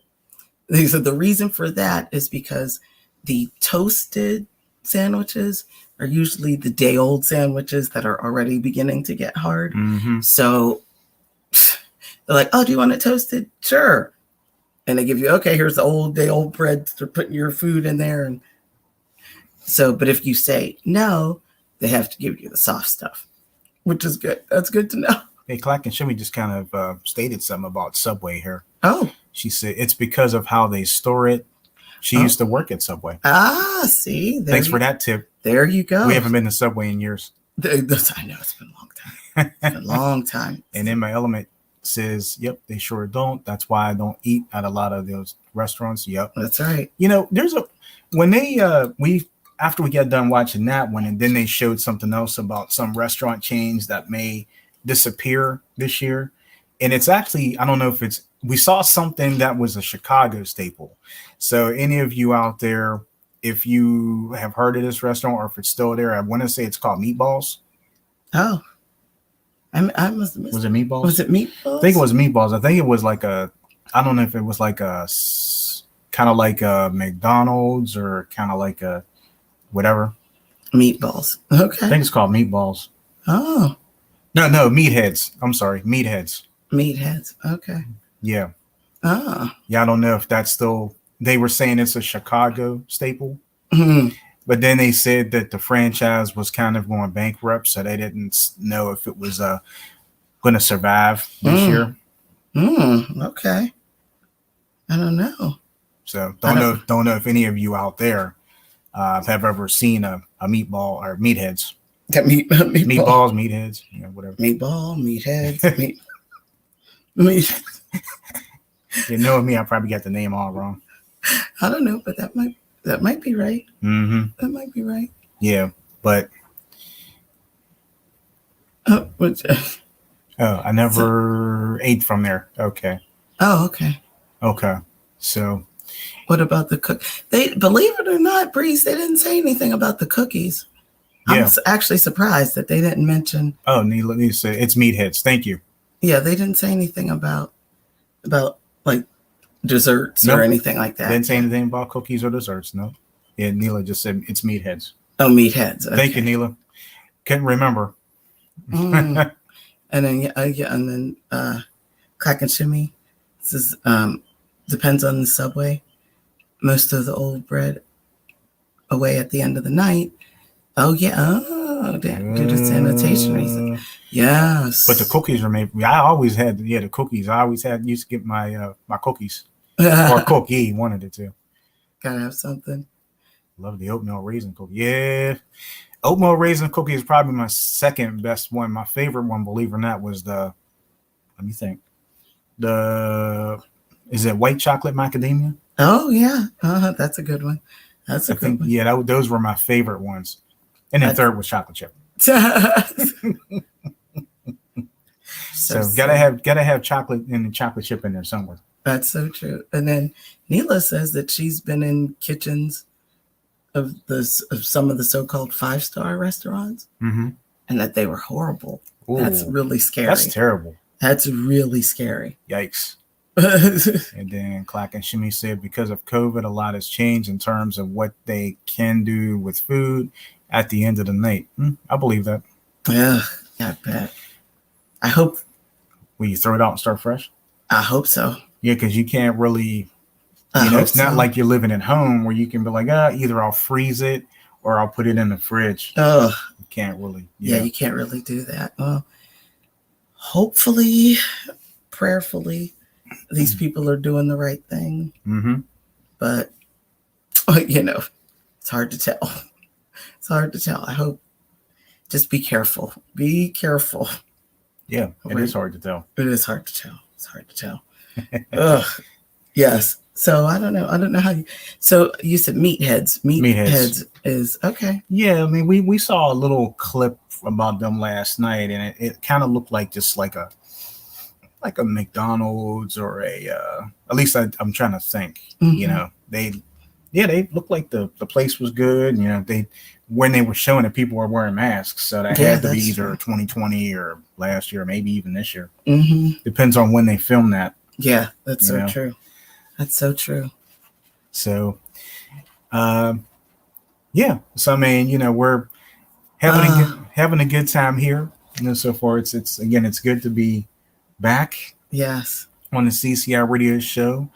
So the reason for that is because the toasted sandwiches are usually the day-old sandwiches that are already beginning to get hard. Mm-hmm. So they're like, do you want it toasted? Sure. And they give you, okay, here's the day-old bread. They're putting your food in there. And so, but if you say no, they have to give you the soft stuff, which is good. That's good to know. Hey, Clack and Shimmy just kind of stated something about Subway here. Oh. She said it's because of how they store it. She used to work at Subway. See. Thanks for that tip. There you go. We haven't been to Subway in years. I know, it's been a long time. It's been a long time. And then my element says, yep, they sure don't. That's why I don't eat at a lot of those restaurants. Yep. That's right. After we got done watching that one, and then they showed something else about some restaurant chains that may disappear this year. And it's actually, I don't know if we saw something that was a Chicago staple. So any of you out there, if you have heard of this restaurant or if it's still there, I want to say it's called Meatballs. Oh, I must have missed. Was it Meatballs? Was it Meatballs? I think it was Meatballs. I think it was I don't know if it was like a kind of like a McDonald's or kind of like a whatever. Meatballs. Okay. I think it's called Meatballs. Oh. No, Meatheads. I'm sorry, Meatheads. Meatheads. Okay. Yeah. Ah. Yeah, I don't know if that's still. They were saying it's a Chicago staple, but then they said that the franchise was kind of going bankrupt, so they didn't know if it was going to survive this year. Okay. I don't know. So don't know if any of you out there have ever seen a meatball or meatheads. Meatballs, meatheads, whatever. Meatball, meatheads, meat. You know me, I probably got the name all wrong. I don't know, but that might be right. Mm-hmm. That might be right. Yeah, but I never ate from there. Okay. Oh, okay. Okay. So what about the cook? They, believe it or not, Breeze, they didn't say anything about the cookies. Yeah. I'm actually surprised that they didn't mention. Oh, need to say it's Meatheads. Thank you. Yeah, they didn't say anything about like desserts or anything like that. Didn't say anything about cookies or desserts. No. Yeah, Neela just said it's Meatheads. Oh, Meatheads. Okay. Thank you, Neela. Couldn't remember. And then Clack and Shimmy. This is depends on the Subway. Most of the old bread away at the end of the night. Oh yeah. Oh, good sanitation reason. Yes. But the cookies were made. I always had the cookies. I always used to get my cookies or cookie, one of the two. Gotta have something. Love the oatmeal raisin cookie. Yeah. Oatmeal raisin cookie is probably my second best one. My favorite one, believe it or not, was let me think. Is it white chocolate macadamia? Oh yeah. That's a good one. That's a good one. Yeah, those were my favorite ones. And then third was chocolate chip. So gotta have chocolate and chocolate chip in there somewhere. That's so true. And then Neela says that she's been in kitchens of some of the so-called 5-star restaurants, and that they were horrible. Ooh, that's really scary. That's terrible. That's really scary. Yikes. And then Clack and Shimmy said because of COVID, a lot has changed in terms of what they can do with food at the end of the night. I believe that. Yeah, I bet. I hope. Will you throw it out and start fresh? I hope so. Yeah, because you can't really, it's not like you're living at home where you can be like, either I'll freeze it or I'll put it in the fridge. Oh, you can't really. Yeah, you can't really do that. Well, hopefully, prayerfully, these people are doing the right thing. But, it's hard to tell. It's hard to tell. I hope. Just be careful. Be careful. Yeah, it is hard to tell. It is hard to tell. It's hard to tell. Ugh. Yes. So I don't know. I don't know how you. So you said meatheads. Meatheads is okay. Yeah, I mean, we saw a little clip about them last night, and it kind of looked like just like a McDonald's or a at least I'm trying to think. You know, they looked like the place was good. You know, when they were showing it, people were wearing masks, so that had to be either 2020 or last year, or maybe even this year. Depends on when they filmed that. Yeah, that's so true. That's so true. So, yeah. So I mean, you know, we're having a good time here. You know, so far it's good to be back. Yes. On the CCI radio show.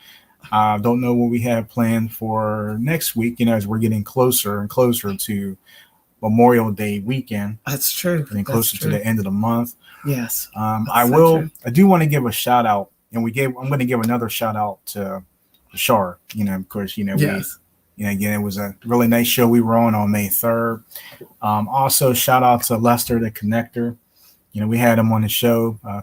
Don't know what we have planned for next week. You know, as we're getting closer and closer to Memorial Day weekend. That's true. Getting closer to the end of the month. Yes. I do want to give a shout out, and I'm going to give another shout out to Shar. You know, of course, you know, yes. Again, it was a really nice show we were on May 3rd. Also, shout out to Lester the Connector. You know, we had him on the show a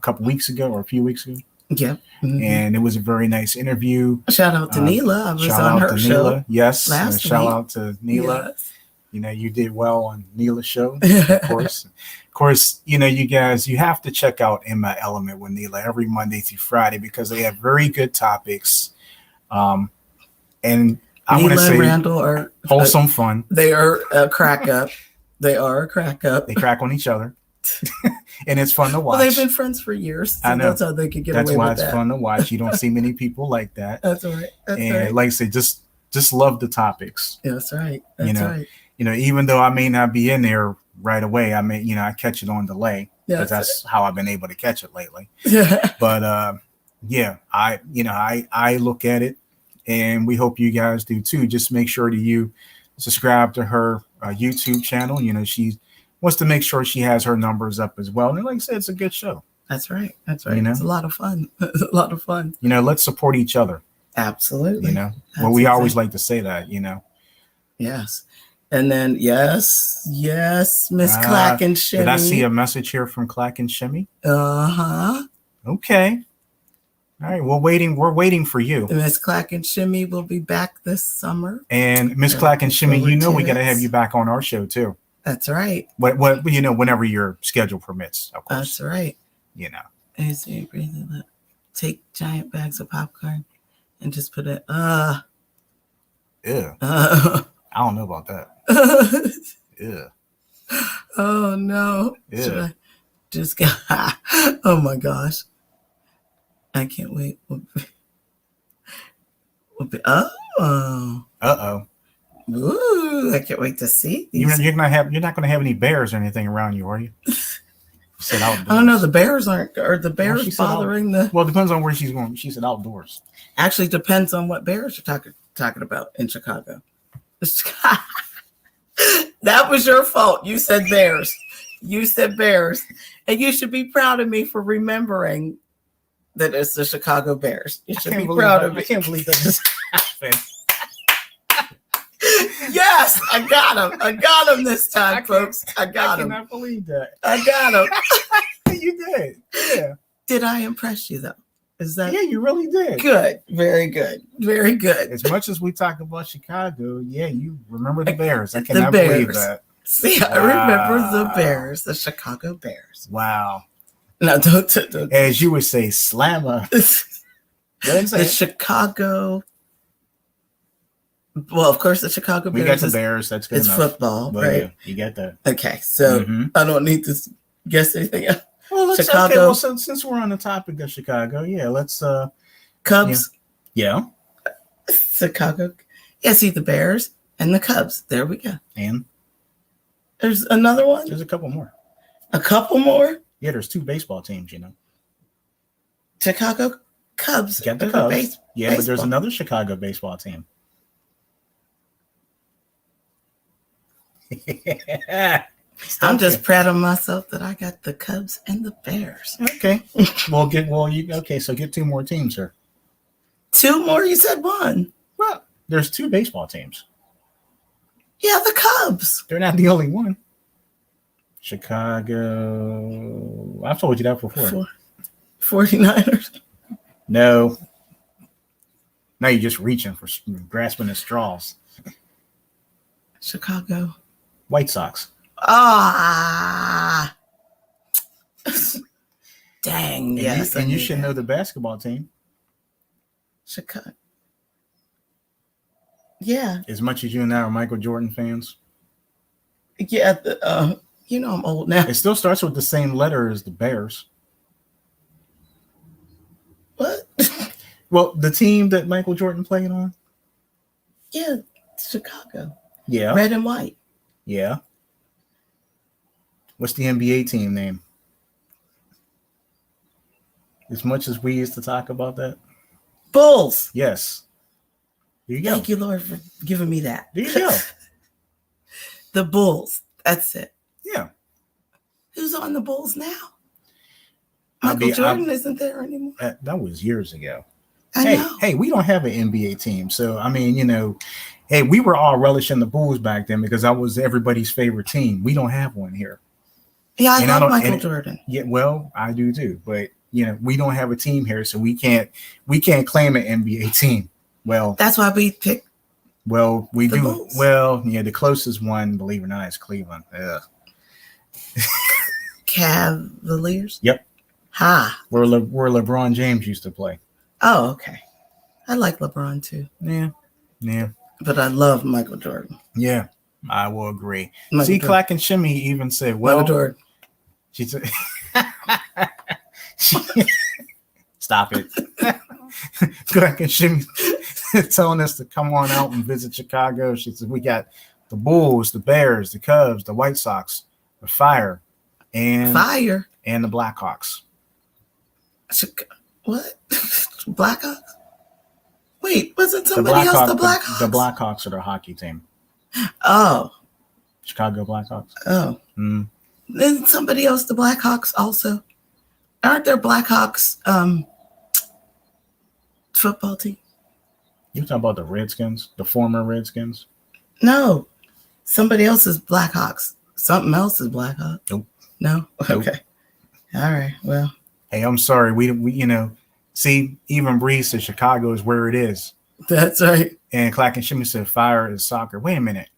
few weeks ago. Yeah. And it was a very nice interview. Shout out to Neela. I was on her show. Yes. Last shout week. out to Neela. Yes. You know, you did well on Neela's show, of course. Of course, you know, you guys, you have to check out In My Element with Neela every Monday through Friday because they have very good topics. And I want to say Randall are wholesome fun. They are a crack up. They are a crack up. They crack on each other. And it's fun to watch. Well, they've been friends for years. So I know. That's how they could get away with that. That's why it's fun to watch. You don't see many people like that. That's all right. Like I say, just love the topics. Yeah, that's right. That's right. You know, even though I may not be in there right away, I catch it on delay because that's how I've been able to catch it lately. Yeah. But I look at it, and we hope you guys do too. Just make sure that you subscribe to her YouTube channel. You know, she wants to make sure she has her numbers up as well. And like I said, it's a good show. That's right. That's right. You know? It's a lot of fun. It's a lot of fun. You know, let's support each other. Absolutely. You know, well, we always like to say that, you know. Yes. And then, yes, Miss Clack and Shimmy. Did I see a message here from Clack and Shimmy? Uh-huh. Okay. All right. We're waiting for you. Miss Clack and Shimmy will be back this summer. And Miss Clack and Shimmy, you know we got to have you back on our show, too. That's right. What you know, whenever your schedule permits, of course. That's right. You know. Take giant bags of popcorn and just put it, Yeah. I don't know about that. Yeah. Oh no. Yeah. Should I just got oh my gosh. I can't wait. Uh-oh. Ooh, I can't wait to see these. You're not going to have any bears or anything around you, are you? You said outdoors. I don't know. The bears are the bears bothering the. Well, it depends on where she's going. She said outdoors. Actually, depends on what bears you're talking about in Chicago. That was your fault. You said bears. And you should be proud of me for remembering that it's the Chicago Bears. You should be proud of me. I can't believe that just happened. Yes, I got him this time, folks. I got him. I cannot believe that. I got him. You did. Yeah. Did I impress you, though? Is that? Yeah, you really did. Good. Very good. Very good. As much as we talk about Chicago, yeah, you remember the Bears. I cannot believe that. See, I remember the Bears, the Chicago Bears. Wow. No, don't. As you would say, slammer. The Chicago. Well, of course, the Chicago Bears. We got the Bears. That's good. It's enough. Football, But right? Yeah, you get that. Okay, so I don't need to guess anything else. Well, Chicago. Okay, well, since we're on the topic of Chicago, yeah, let's. Cubs. Yeah. Chicago. Yeah, see the Bears and the Cubs. There we go. And there's another one. There's a couple more. A couple more. Yeah, there's 2 baseball teams. You know. Chicago Cubs. Get the Cubs. But there's another Chicago baseball team. I'm just proud of myself that I got the Cubs and the Bears. Okay. So get 2 more teams, sir. 2 more? You said 1. Well, there's 2 baseball teams. Yeah, the Cubs. They're not the only one. Chicago. I've told you that before. 49ers. No. Now you're just reaching for grasping at straws. Chicago. White Sox. Ah. Dang. And Yes. you, and you should know the basketball team. Chicago. Yeah. As much as you and I are Michael Jordan fans. Yeah. You know I'm old now. It still starts with the same letter as the Bears. What? Well, the team that Michael Jordan played on? Yeah. Chicago. Yeah. Red and white. Yeah. What's the NBA team name? As much as we used to talk about that. Bulls. Yes. There you go. Thank you, Lord, for giving me that. There you go. The Bulls. That's it. Yeah. Who's on the Bulls now? Michael Jordan isn't there anymore. That was years ago. I know. Hey, we don't have an NBA team. So, I mean, hey, we were all relishing the Bulls back then because that was everybody's favorite team. We don't have one here. Yeah, I love Michael Jordan. Yeah, well, I do too. But, we don't have a team here, so we can't claim an NBA team. Well, that's why we picked. Well, we do. Bulls. Well, the closest one, believe it or not, is Cleveland. Cavaliers? Yep. Ha. Where LeBron James used to play. Oh, okay. I like LeBron too. Yeah. But I love Michael Jordan. Yeah, I will agree. Jordan. Clack and Shimmy even said, well, Michael Jordan. She said, stop it. Clack and Shimmy telling us to come on out and visit Chicago. She said, we got the Bulls, the Bears, the Cubs, the White Sox, the Fire, and the Blackhawks. What? Blackhawks? Wait, wasn't somebody else the Blackhawks? The Blackhawks are their hockey team. Oh. Chicago Blackhawks. Oh. Isn't somebody else the Blackhawks also? Aren't there Blackhawks football team? You talking about the Redskins, the former Redskins? No. Somebody else is Blackhawks. Something else is Blackhawks. Nope. No? Nope. Okay. All right. Well. Hey, I'm sorry. We see, even Bree said Chicago is where it is. That's right. And Clack and Shimmy said Fire is soccer. Wait a minute.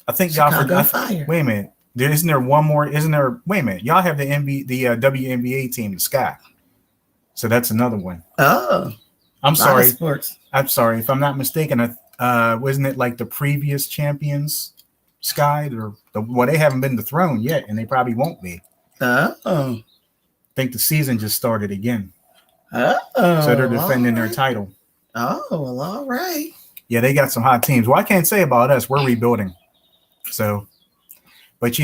I think Chicago y'all forgot. Fire. Wait a minute. Isn't there one more? Isn't there? Wait a minute. Y'all have the WNBA team, the Sky. So that's another one. Oh. I'm sorry. Sports. I'm sorry. If I'm not mistaken, wasn't it like the previous champions, Sky? They haven't been dethroned yet, and they probably won't be. Oh. I think the season just started again. Oh. So they're defending their title. Oh, well, all right. Yeah, they got some hot teams. Well, I can't say about us. We're rebuilding. So, but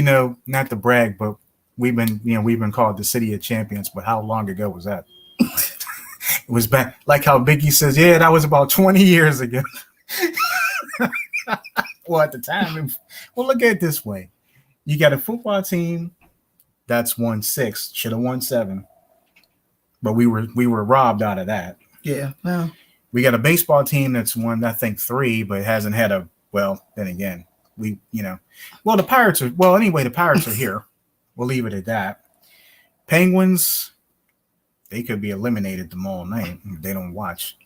not to brag, but we've been called the City of Champions. But how long ago was that? It was back, like how Biggie says, yeah, that was about 20 years ago. Well, at the time, look at it this way. You got a football team that's won 6, should have won 7. But we were robbed out of that. Yeah. Well, we got a baseball team that's won, I think, 3, but hasn't had then again, the Pirates the Pirates are here. We'll leave it at that. Penguins, they could be eliminated tomorrow night if they don't watch.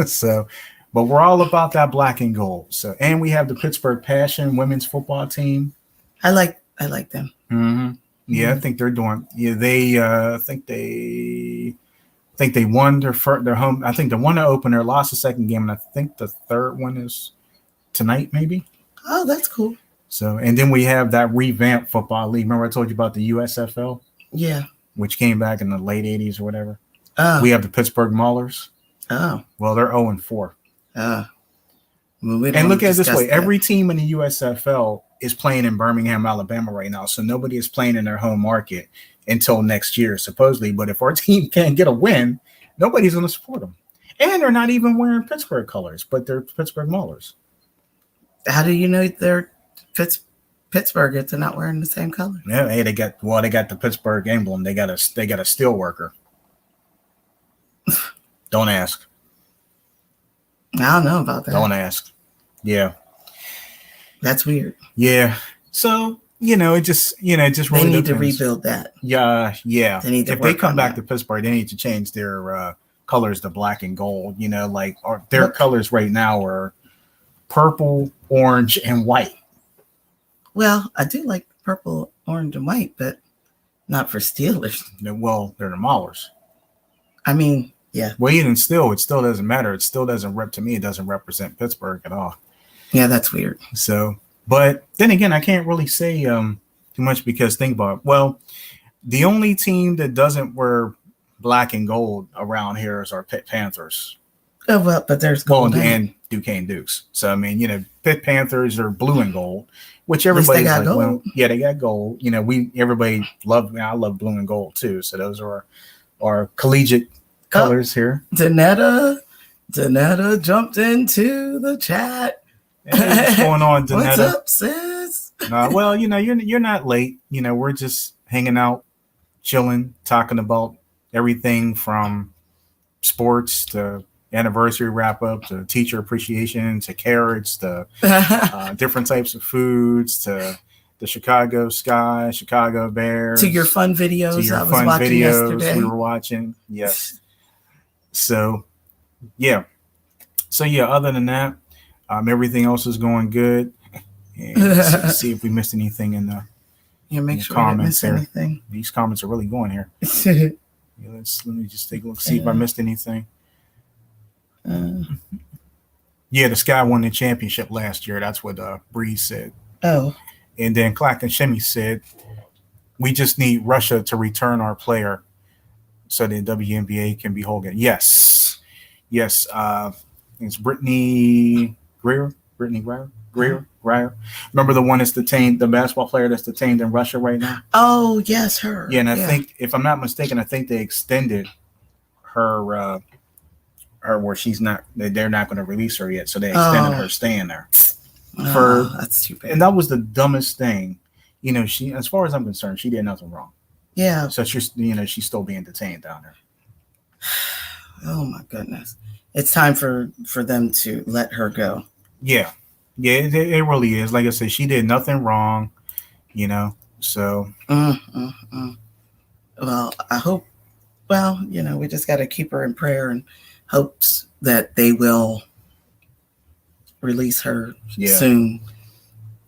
So, but we're all about that black and gold. So, and we have the Pittsburgh Passion women's football team. I like them. Mm-hmm. Yeah, I think they're doing. Yeah, they. I think they won their home. I think they won the opener, lost the second game, and I think the third one is tonight, maybe. Oh, that's cool. So, and then we have that revamped football league. Remember I told you about the USFL? Yeah. Which came back in the late 80s or whatever. Oh. We have the Pittsburgh Maulers. Oh. Well, they're 0-4. Oh. Well, and look at it this way. Every team in the USFL is playing in Birmingham, Alabama right now. So nobody is playing in their home market until next year, supposedly. But if our team can't get a win, nobody's going to support them. And they're not even wearing Pittsburgh colors, but they're Pittsburgh Maulers. How do you know they're Pittsburgh if they're not wearing the same color? Yeah, hey, they got the Pittsburgh emblem. They got a steel worker. Don't ask. I don't know about that. Don't ask. Yeah. That's weird. Yeah. So, it just really they need to rebuild that. Yeah. They need to if they come back to Pittsburgh, they need to change their colors, the black and gold. Like their colors right now are purple, orange, and white. Well, I do like purple, orange, and white, but not for Steelers. Well, they're the Maulers. I mean, yeah. Well, even still, it still doesn't matter. It still doesn't to me. It doesn't represent Pittsburgh at all. Yeah, that's weird. So, but then again, I can't really say too much because think about it. Well, the only team that doesn't wear black and gold around here is our Pitt Panthers. Oh, well, but there's gold and Duquesne Dukes. So I mean, Pitt Panthers are blue and gold, which everybody's like, gold. Well, yeah, they got gold. Everybody love. I love blue and gold too. So those are our collegiate colors here. Danetta jumped into the chat. Hey, what's going on, Danetta? What's up, sis? Well, you're not late. We're just hanging out, chilling, talking about everything from sports to anniversary wrap up to teacher appreciation to carrots to different types of foods to the Chicago Sky, Chicago Bears, to your fun videos. I was watching yesterday. We were watching, yes. So yeah. Other than that, everything else is going good. And see if we missed anything in the make sure I didn't miss anything. These comments are really going here. Let me just take a look, see if I missed anything. Yeah, the Sky won the championship last year. That's what Breeze said. Oh. And then Clack and Shimmy said, we just need Russia to return our player so the WNBA can be whole again. Yes. It's Brittany Greer. Remember the one that's detained, the basketball player that's detained in Russia right now? Oh, yes, her. Yeah, and I think, if I'm not mistaken, I think they extended her where they're not going to release her yet. So they extended her staying there. That's too bad. And that was the dumbest thing. She, as far as I'm concerned, she did nothing wrong. Yeah. So she's still being detained down there. Oh my goodness. It's time for them to let her go. Yeah. Yeah, it really is. Like I said, she did nothing wrong, so. Well, I hope, we just got to keep her in prayer and hopes that they will release her soon.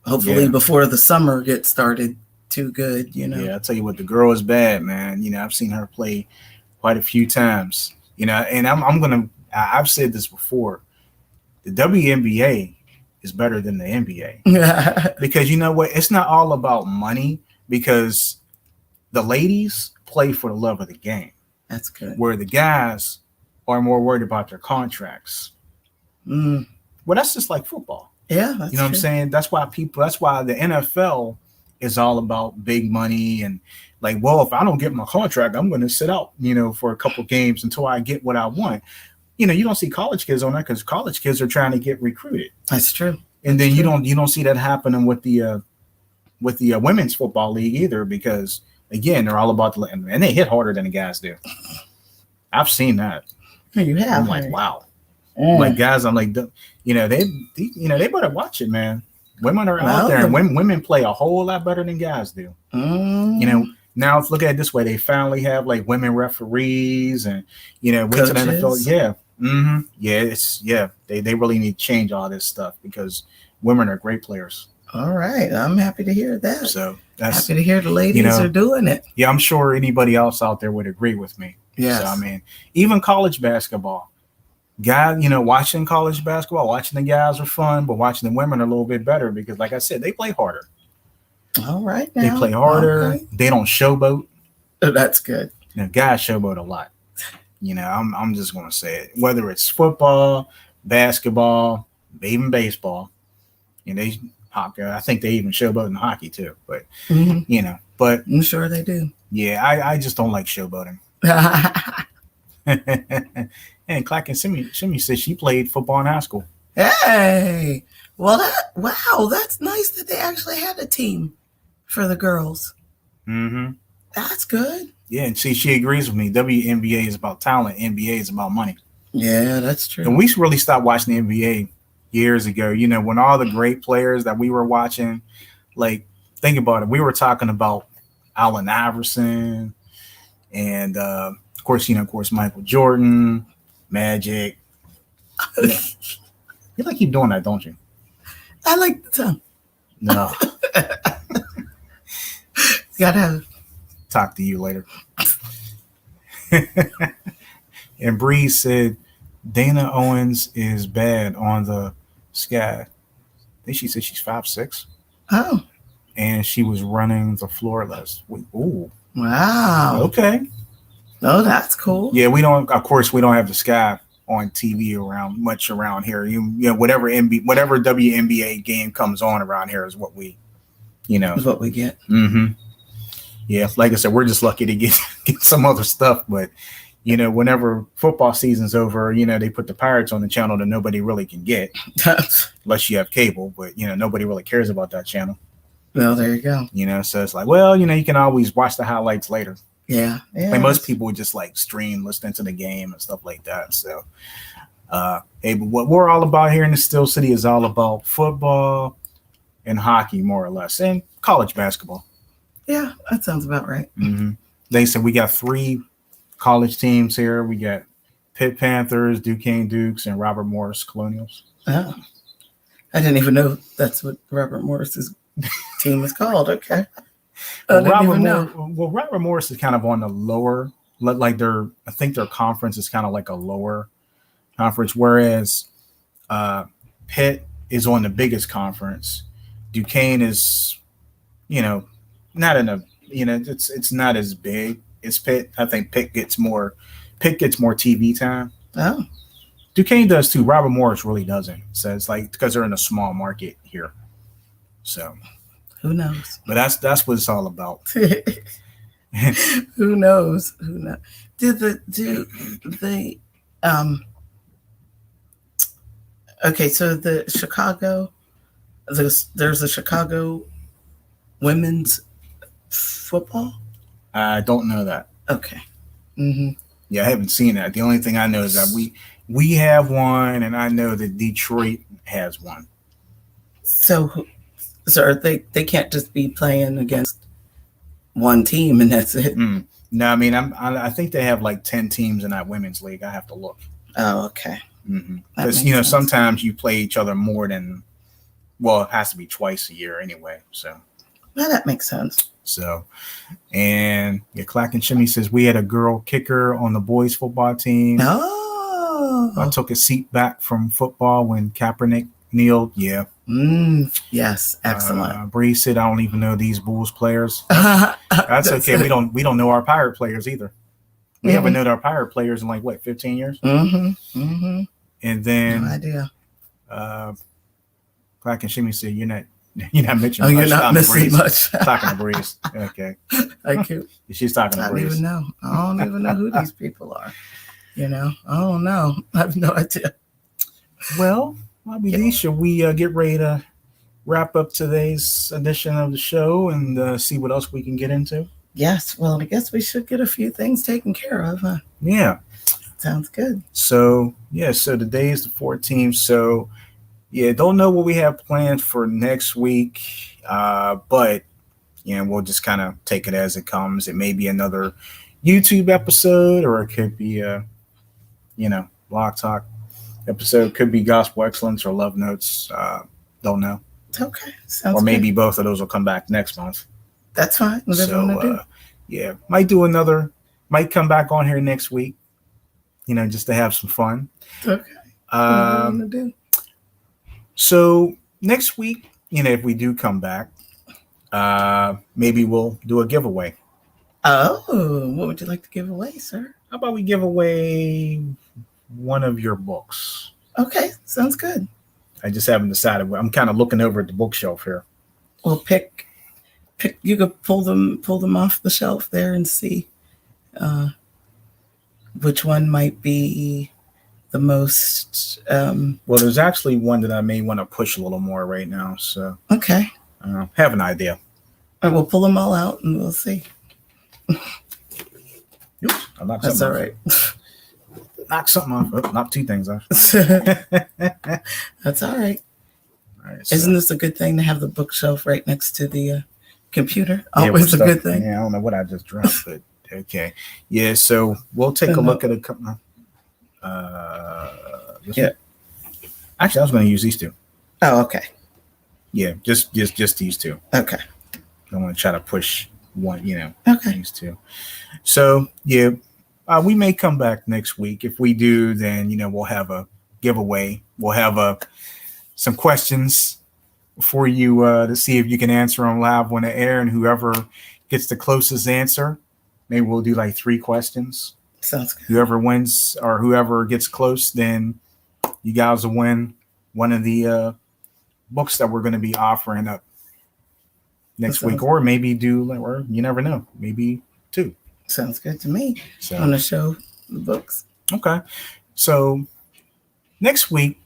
Hopefully before the summer gets started too good, Yeah, I tell you what, the girl is bad, man. I've seen her play quite a few times, and I've said this before. The WNBA is better than the NBA because you know what? It's not all about money because the ladies play for the love of the game. That's good. Where the guys are more worried about their contracts. Well, that's just like football. Yeah, that's what I'm saying? That's why the NFL is all about big money and like, well, if I don't get my contract, I'm going to sit out, for a couple games until I get what I want. You don't see college kids on that because college kids are trying to get recruited. That's true. And then you don't see that happening with the women's football league either because again they're all about and they hit harder than the guys do. I've seen that. You have. I'm like, wow. Like guys, I'm like, they better watch it, man. Women are out there, and women play a whole lot better than guys do. Now look at it this way: they finally have like women referees, and went to the NFL. Yeah, they really need to change all this stuff because women are great players. All right, I'm happy to hear that. So happy to hear the ladies are doing it. Yeah, I'm sure anybody else out there would agree with me. Yes. So, I mean, even college basketball. Guys, watching college basketball, watching the guys are fun, but watching the women are a little bit better because, like I said, they play harder. All right. They play harder. Okay. They don't showboat. Oh, that's good. Guys showboat a lot. I'm just going to say it. Whether it's football, basketball, even baseball, hockey. I think they even showboat in hockey too. But but I'm sure they do. Yeah, I just don't like showboating. And Clack and Shimmy says she played football in high school. Hey, well, that's nice that they actually had a team for the girls. That's good. Yeah, and she agrees with me. WNBA is about talent. NBA is about money. Yeah, that's true. And we really stopped watching the NBA years ago. When all the great players that we were watching, like, think about it. We were talking about Allen Iverson and Of course, Michael Jordan, Magic. Yeah. You like keep doing that, don't you? I like the tongue. No. Gotta have. Talk to you later. And Bree said Dana Owens is bad on the Sky. I think she said she's 5'6". Oh. And she was running the floor less. Ooh. Wow. Okay. Oh, that's cool. Yeah, we don't have the Sky on TV around here. You know, whatever WNBA game comes on around here is what we, Is what we get. Mm-hmm. Yeah, like I said, we're just lucky to get some other stuff. But whenever football season's over, they put the Pirates on the channel that nobody really can get, unless you have cable. But nobody really cares about that channel. Well, there you go. So it's like, well, you can always watch the highlights later. Yeah. Like most people would just like stream, listening to the game and stuff like that. So, hey, but what we're all about here in the Steel City is all about football and hockey, more or less, and college basketball. Yeah, that sounds about right. Mm-hmm. They said we got 3 college teams here. We got Pitt Panthers, Duquesne Dukes, and Robert Morris Colonials. Oh, I didn't even know that's what Robert Morris's team is called. Okay. Robert Morris is kind of on the lower, like I think their conference is kind of like a lower conference, whereas Pitt is on the biggest conference. Duquesne is, not in a, it's not as big as Pitt. I think Pitt gets more TV time. Oh. Duquesne does too. Robert Morris really doesn't. So it's like because they're in a small market here. So who knows? But that's what it's all about. Who knows? Okay, so there's a Chicago women's football? I don't know that. Okay. Mm-hmm. Yeah, I haven't seen that. The only thing I know is that we have one, and I know that Detroit has one. So they can't just be playing against one team and that's it. No, I mean I think they have like 10 teams in that women's league. I have to look. Oh, okay. Because sometimes you play each other more than, well, it has to be twice a year anyway. So well, that makes sense. So, and Clack and Shimmy says we had a girl kicker on the boys football team. Oh, I took a seat back from football when Kaepernick kneeled. Yeah. Yes, excellent. Bree said, I don't even know these Bulls players. That's okay. We don't know our Pirate players either. We haven't known our Pirate players in 15 years? Mm-hmm. And then no idea. Clack and Shimmy said, you're not mentioning. Oh, you're not missing much. Talking to Breeze. Okay. Thank you. She's talking to Breeze. I don't even know who these people are. I don't know. I have no idea. Well, should we get ready to wrap up today's edition of the show and see what else we can get into? Yes. Well, I guess we should get a few things taken care of. Huh? Yeah. Sounds good. So today is the 14th. So, don't know what we have planned for next week, but we'll just kind of take it as it comes. It may be another YouTube episode, or it could be a, Blog Talk episode. Could be Gospel Excellence or Love Notes. Don't know. Okay. Sounds or maybe good. both of those will come back next month. That's fine. Whatever you want to do. Might come back on here next week, just to have some fun. Okay. Whatever you want to do. So next week, if we do come back, maybe we'll do a giveaway. Oh, what would you like to give away, sir? How about we give away one of your books? Okay, sounds good. I just haven't decided. I'm kind of looking over at the bookshelf here. Well, pick. You could pull them off the shelf there and see which one might be the most. Well, there's actually one that I may want to push a little more right now. So okay, have an idea. All right, we'll pull them all out and we'll see. Oops, that's all right. Knock something off. Oh, knock 2 things off. That's all right. All right. So, isn't this a good thing to have the bookshelf right next to the computer? Always a good thing. Yeah, I don't know what I just dropped, but Okay. Yeah. So we'll take a look at a couple. This one. Actually, I was going to use these two. Oh, okay. Yeah, just these two. Okay. I want to try to push one, Okay. these two. So yeah, we may come back next week. If we do, then we'll have a giveaway. We'll have some questions for you to see if you can answer them live on the air, and whoever gets the closest answer, maybe we'll do like 3 questions. Sounds good. Whoever wins or whoever gets close, then you guys will win one of the books that we're going to be offering up next week, or maybe or you never know, maybe 2. Sounds good to me. So on the show, the books. Okay. So next week,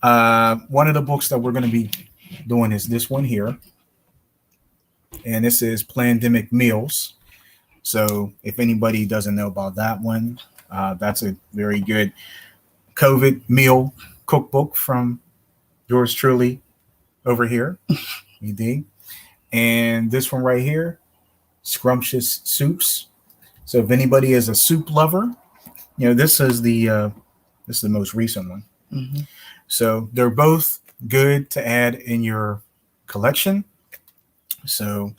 one of the books that we're going to be doing is this one here. And this is Plandemic Meals. So if anybody doesn't know about that one, that's a very good COVID meal cookbook from yours truly over here. ED. And this one right here, Scrumptious Soups. So if anybody is a soup lover, this is the most recent one. Mm-hmm. So they're both good to add in your collection. So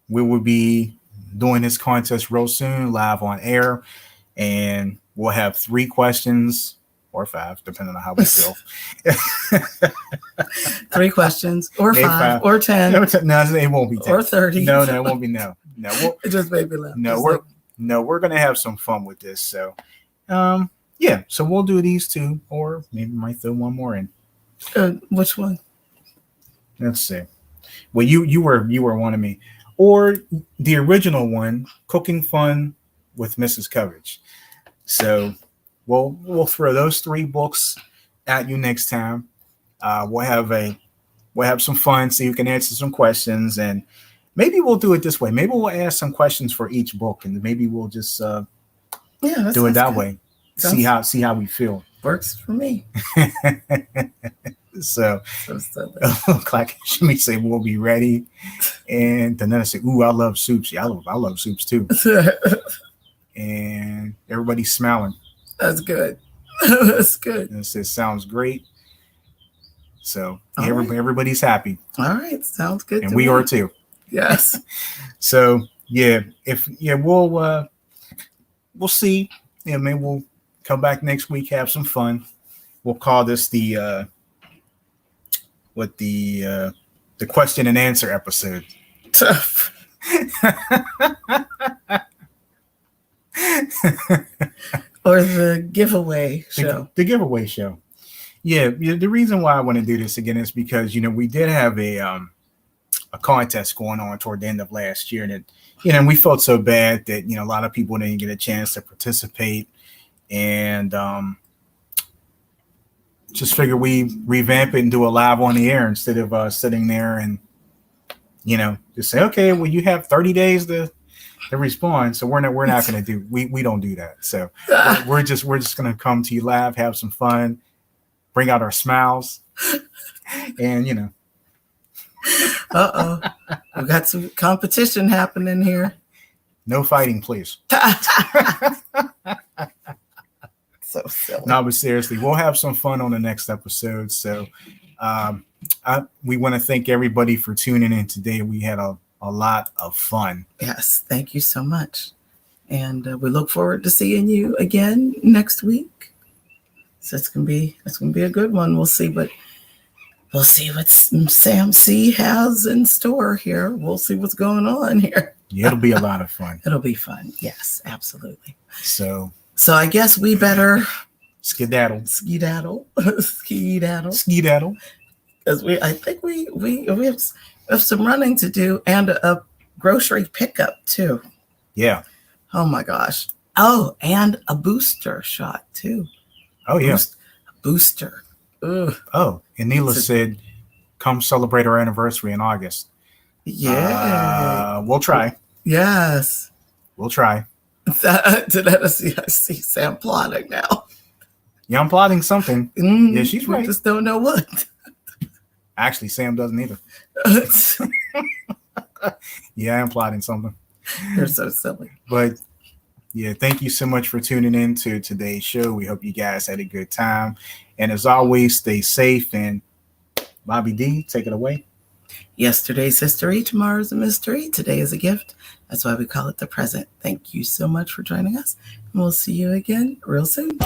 we will be doing this contest real soon, live on air, and we'll have 3 questions or 5, depending on how we feel. 3 questions, or 5, or 10. No, it won't be 10. Or 30. No, it won't be. No. It just made me laugh. We're gonna have some fun with this. So, yeah. So we'll do these 2, or maybe might throw one more in. Which one? Let's see. Well, you were one of me, or the original one, Cooking Fun with Mrs. Coverage. So we'll throw those 3 books at you next time. We'll have some fun, so you can answer some questions, and maybe we'll do it this way. Maybe we'll ask some questions for each book, and maybe we'll just do it that way. See how we feel. Works for me. So like Shimmy say, we'll be ready, and then I say, "Ooh, I love soups. Yeah, I love soups too." And everybody's smiling. That's good. That's good. And it says, "Sounds great." So everybody's happy. All right, sounds good. And we are too. Yes. So we'll see. Yeah, maybe we'll come back next week, have some fun. We'll call this the question and answer episode. Or the giveaway show. The giveaway show. Yeah, the reason why I want to do this again is because we did have a contest going on toward the end of last year, and we felt so bad that a lot of people didn't get a chance to participate, and just figure we revamp it and do a live on the air instead of sitting there and just say, okay, well, you have 30 days to respond. So we're not going to do, we don't do that. So we're just going to come to you live, have some fun, bring out our smiles, and we got some competition happening here. No fighting, please. So silly. No, but seriously, we'll have some fun on the next episode. So we want to thank everybody for tuning in today. We had a lot of fun. Yes, thank you so much. And we look forward to seeing you again next week. So it's gonna be a good one. We'll see what Sam C has in store here. We'll see what's going on here. Yeah, it'll be a lot of fun. It'll be fun. Yes, absolutely. So I guess we better skedaddle. Because I think we have some running to do, and a grocery pickup too. Yeah. Oh my gosh. Oh, and a booster shot too. Oh yeah. Booster. Ugh. Oh, and Neela said, "Come celebrate our anniversary in August." Yeah. We'll try. Yes. We'll try. I see Sam plotting now. Yeah, I'm plotting something. Yeah, she's right. We just don't know what. Actually, Sam doesn't either. Yeah, I'm plotting something. You're so silly. But Yeah, thank you so much for tuning in to today's show. We hope you guys had a good time. And as always, stay safe. And Bobby D, take it away. Yesterday's history, tomorrow's a mystery, today is a gift. That's why we call it the present. Thank you so much for joining us, and we'll see you again real soon.